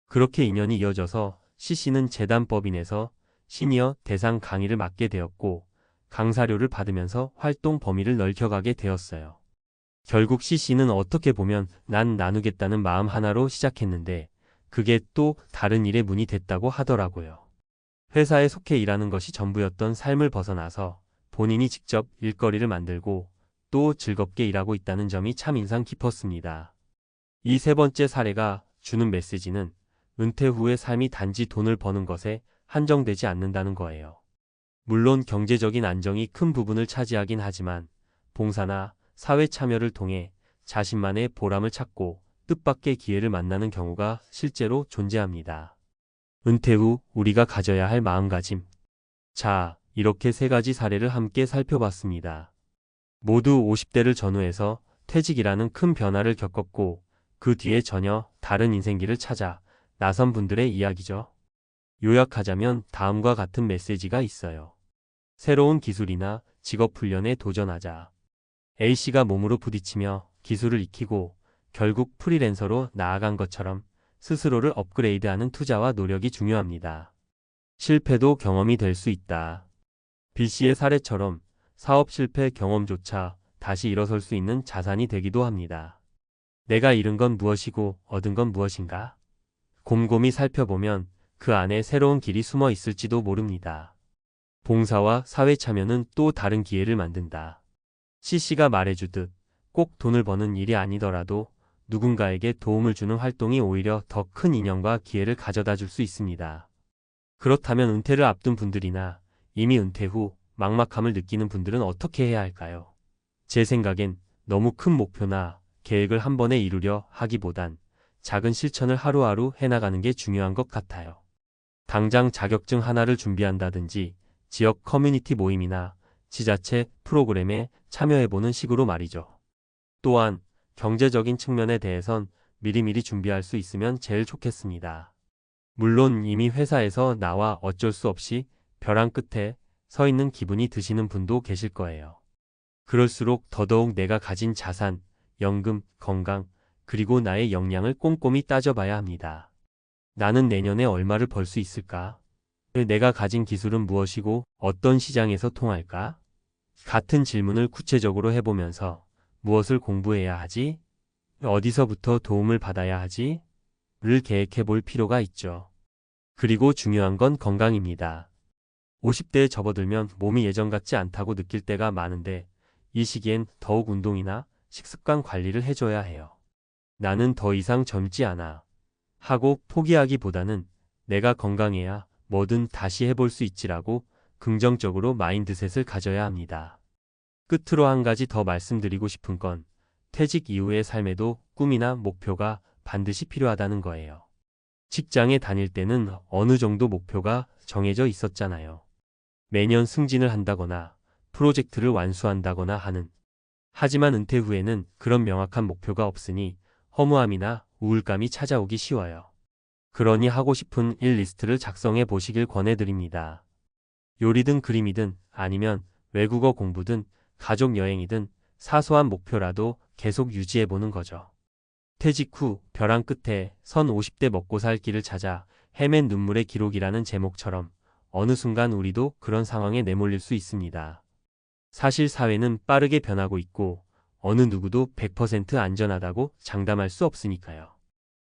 그렇게 인연이 이어져서 CC는 재단법인에서 시니어 대상 강의를 맡게 되었고 강사료를 받으면서 활동 범위를 넓혀가게 되었어요. 결국 CC는 어떻게 보면 난 나누겠다는 마음 하나로 시작했는데 그게 또 다른 일의 문이 됐다고 하더라고요. 회사에 속해 일하는 것이 전부였던 삶을 벗어나서 본인이 직접 일거리를 만들고 또 즐겁게 일하고 있다는 점이 참 인상 깊었습니다. 이 세 번째 사례가 주는 메시지는 은퇴 후의 삶이 단지 돈을 버는 것에 한정되지 않는다는 거예요. 물론 경제적인 안정이 큰 부분을 차지하긴 하지만 봉사나 사회 참여를 통해 자신만의 보람을 찾고 뜻밖의 기회를 만나는 경우가 실제로 존재합니다. 은퇴 후 우리가 가져야 할 마음가짐. 자, 이렇게 세 가지 사례를 함께 살펴봤습니다. 모두 50대를 전후해서 퇴직이라는 큰 변화를 겪었고 그 뒤에 전혀 다른 인생길을 찾아 나선 분들의 이야기죠. 요약하자면 다음과 같은 메시지가 있어요. 새로운 기술이나 직업 훈련에 도전하자. A씨가 몸으로 부딪히며 기술을 익히고 결국 프리랜서로 나아간 것처럼 스스로를 업그레이드하는 투자와 노력이 중요합니다. 실패도 경험이 될 수 있다. B씨의 사례처럼 사업 실패 경험조차 다시 일어설 수 있는 자산이 되기도 합니다. 내가 잃은 건 무엇이고 얻은 건 무엇인가? 곰곰이 살펴보면 그 안에 새로운 길이 숨어 있을지도 모릅니다. 봉사와 사회 참여는 또 다른 기회를 만든다. CC가 말해주듯 꼭 돈을 버는 일이 아니더라도 누군가에게 도움을 주는 활동이 오히려 더 큰 인연과 기회를 가져다 줄 수 있습니다. 그렇다면 은퇴를 앞둔 분들이나 이미 은퇴 후 막막함을 느끼는 분들은 어떻게 해야 할까요? 제 생각엔 너무 큰 목표나 계획을 한 번에 이루려 하기보단 작은 실천을 하루하루 해나가는 게 중요한 것 같아요. 당장 자격증 하나를 준비한다든지 지역 커뮤니티 모임이나 지자체 프로그램에 참여해보는 식으로 말이죠. 또한 경제적인 측면에 대해선 미리미리 준비할 수 있으면 제일 좋겠습니다. 물론 이미 회사에서 나와 어쩔 수 없이 벼랑 끝에 서 있는 기분이 드시는 분도 계실 거예요. 그럴수록 더더욱 내가 가진 자산, 연금, 건강, 그리고 나의 역량을 꼼꼼히 따져봐야 합니다. 나는 내년에 얼마를 벌 수 있을까? 내가 가진 기술은 무엇이고 어떤 시장에서 통할까? 같은 질문을 구체적으로 해보면서 무엇을 공부해야 하지? 어디서부터 도움을 받아야 하지? 를 계획해 볼 필요가 있죠. 그리고 중요한 건 건강입니다. 50대에 접어들면 몸이 예전 같지 않다고 느낄 때가 많은데 이 시기엔 더욱 운동이나 식습관 관리를 해줘야 해요. 나는 더 이상 젊지 않아 하고 포기하기보다는 내가 건강해야 뭐든 다시 해볼 수 있지라고 긍정적으로 마인드셋을 가져야 합니다. 끝으로 한 가지 더 말씀드리고 싶은 건 퇴직 이후의 삶에도 꿈이나 목표가 반드시 필요하다는 거예요. 직장에 다닐 때는 어느 정도 목표가 정해져 있었잖아요. 매년 승진을 한다거나 프로젝트를 완수한다거나 하는. 하지만 은퇴 후에는 그런 명확한 목표가 없으니 허무함이나 우울감이 찾아오기 쉬워요. 그러니 하고 싶은 일 리스트를 작성해 보시길 권해드립니다. 요리든 그림이든 아니면 외국어 공부든 가족 여행이든 사소한 목표라도 계속 유지해보는 거죠. 퇴직 후 벼랑 끝에 선 50대 먹고 살 길을 찾아 헤맨 눈물의 기록이라는 제목처럼 어느 순간 우리도 그런 상황에 내몰릴 수 있습니다. 사실 사회는 빠르게 변하고 있고 어느 누구도 100% 안전하다고 장담할 수 없으니까요.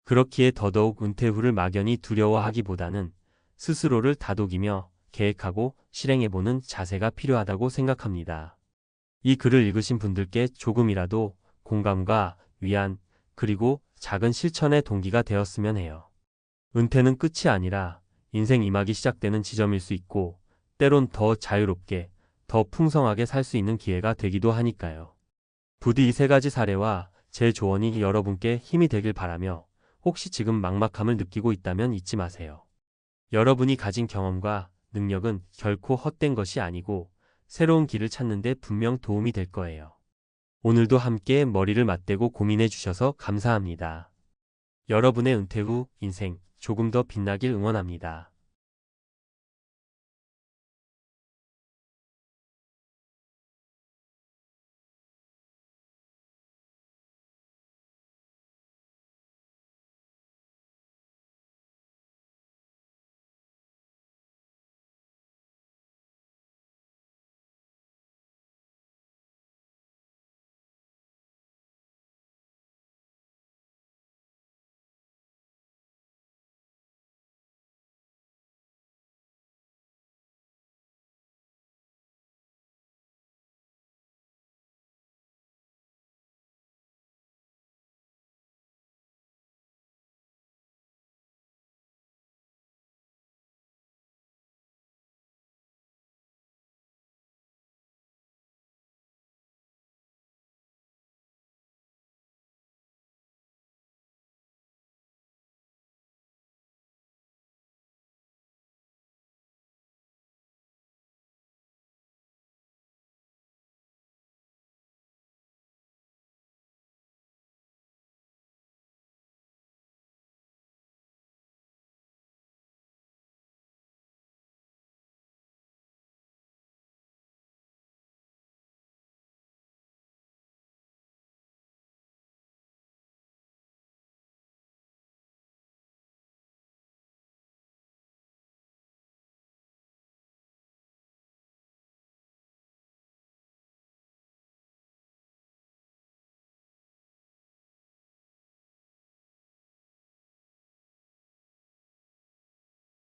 그렇기에 더더욱 은퇴 후를 막연히 두려워하기보다는 스스로를 다독이며 계획하고 실행해보는 자세가 필요하다고 생각합니다. 이 글을 읽으신 분들께 조금이라도 공감과 위안, 그리고 작은 실천의 동기가 되었으면 해요. 은퇴는 끝이 아니라 인생 이막이 시작되는 지점일 수 있고 때론 더 자유롭게, 더 풍성하게 살 수 있는 기회가 되기도 하니까요. 부디 이 세 가지 사례와 제 조언이 여러분께 힘이 되길 바라며 혹시 지금 막막함을 느끼고 있다면 잊지 마세요. 여러분이 가진 경험과 능력은 결코 헛된 것이 아니고 새로운 길을 찾는 데 분명 도움이 될 거예요. 오늘도 함께 머리를 맞대고 고민해 주셔서 감사합니다. 여러분의 은퇴 후 인생 조금 더 빛나길 응원합니다.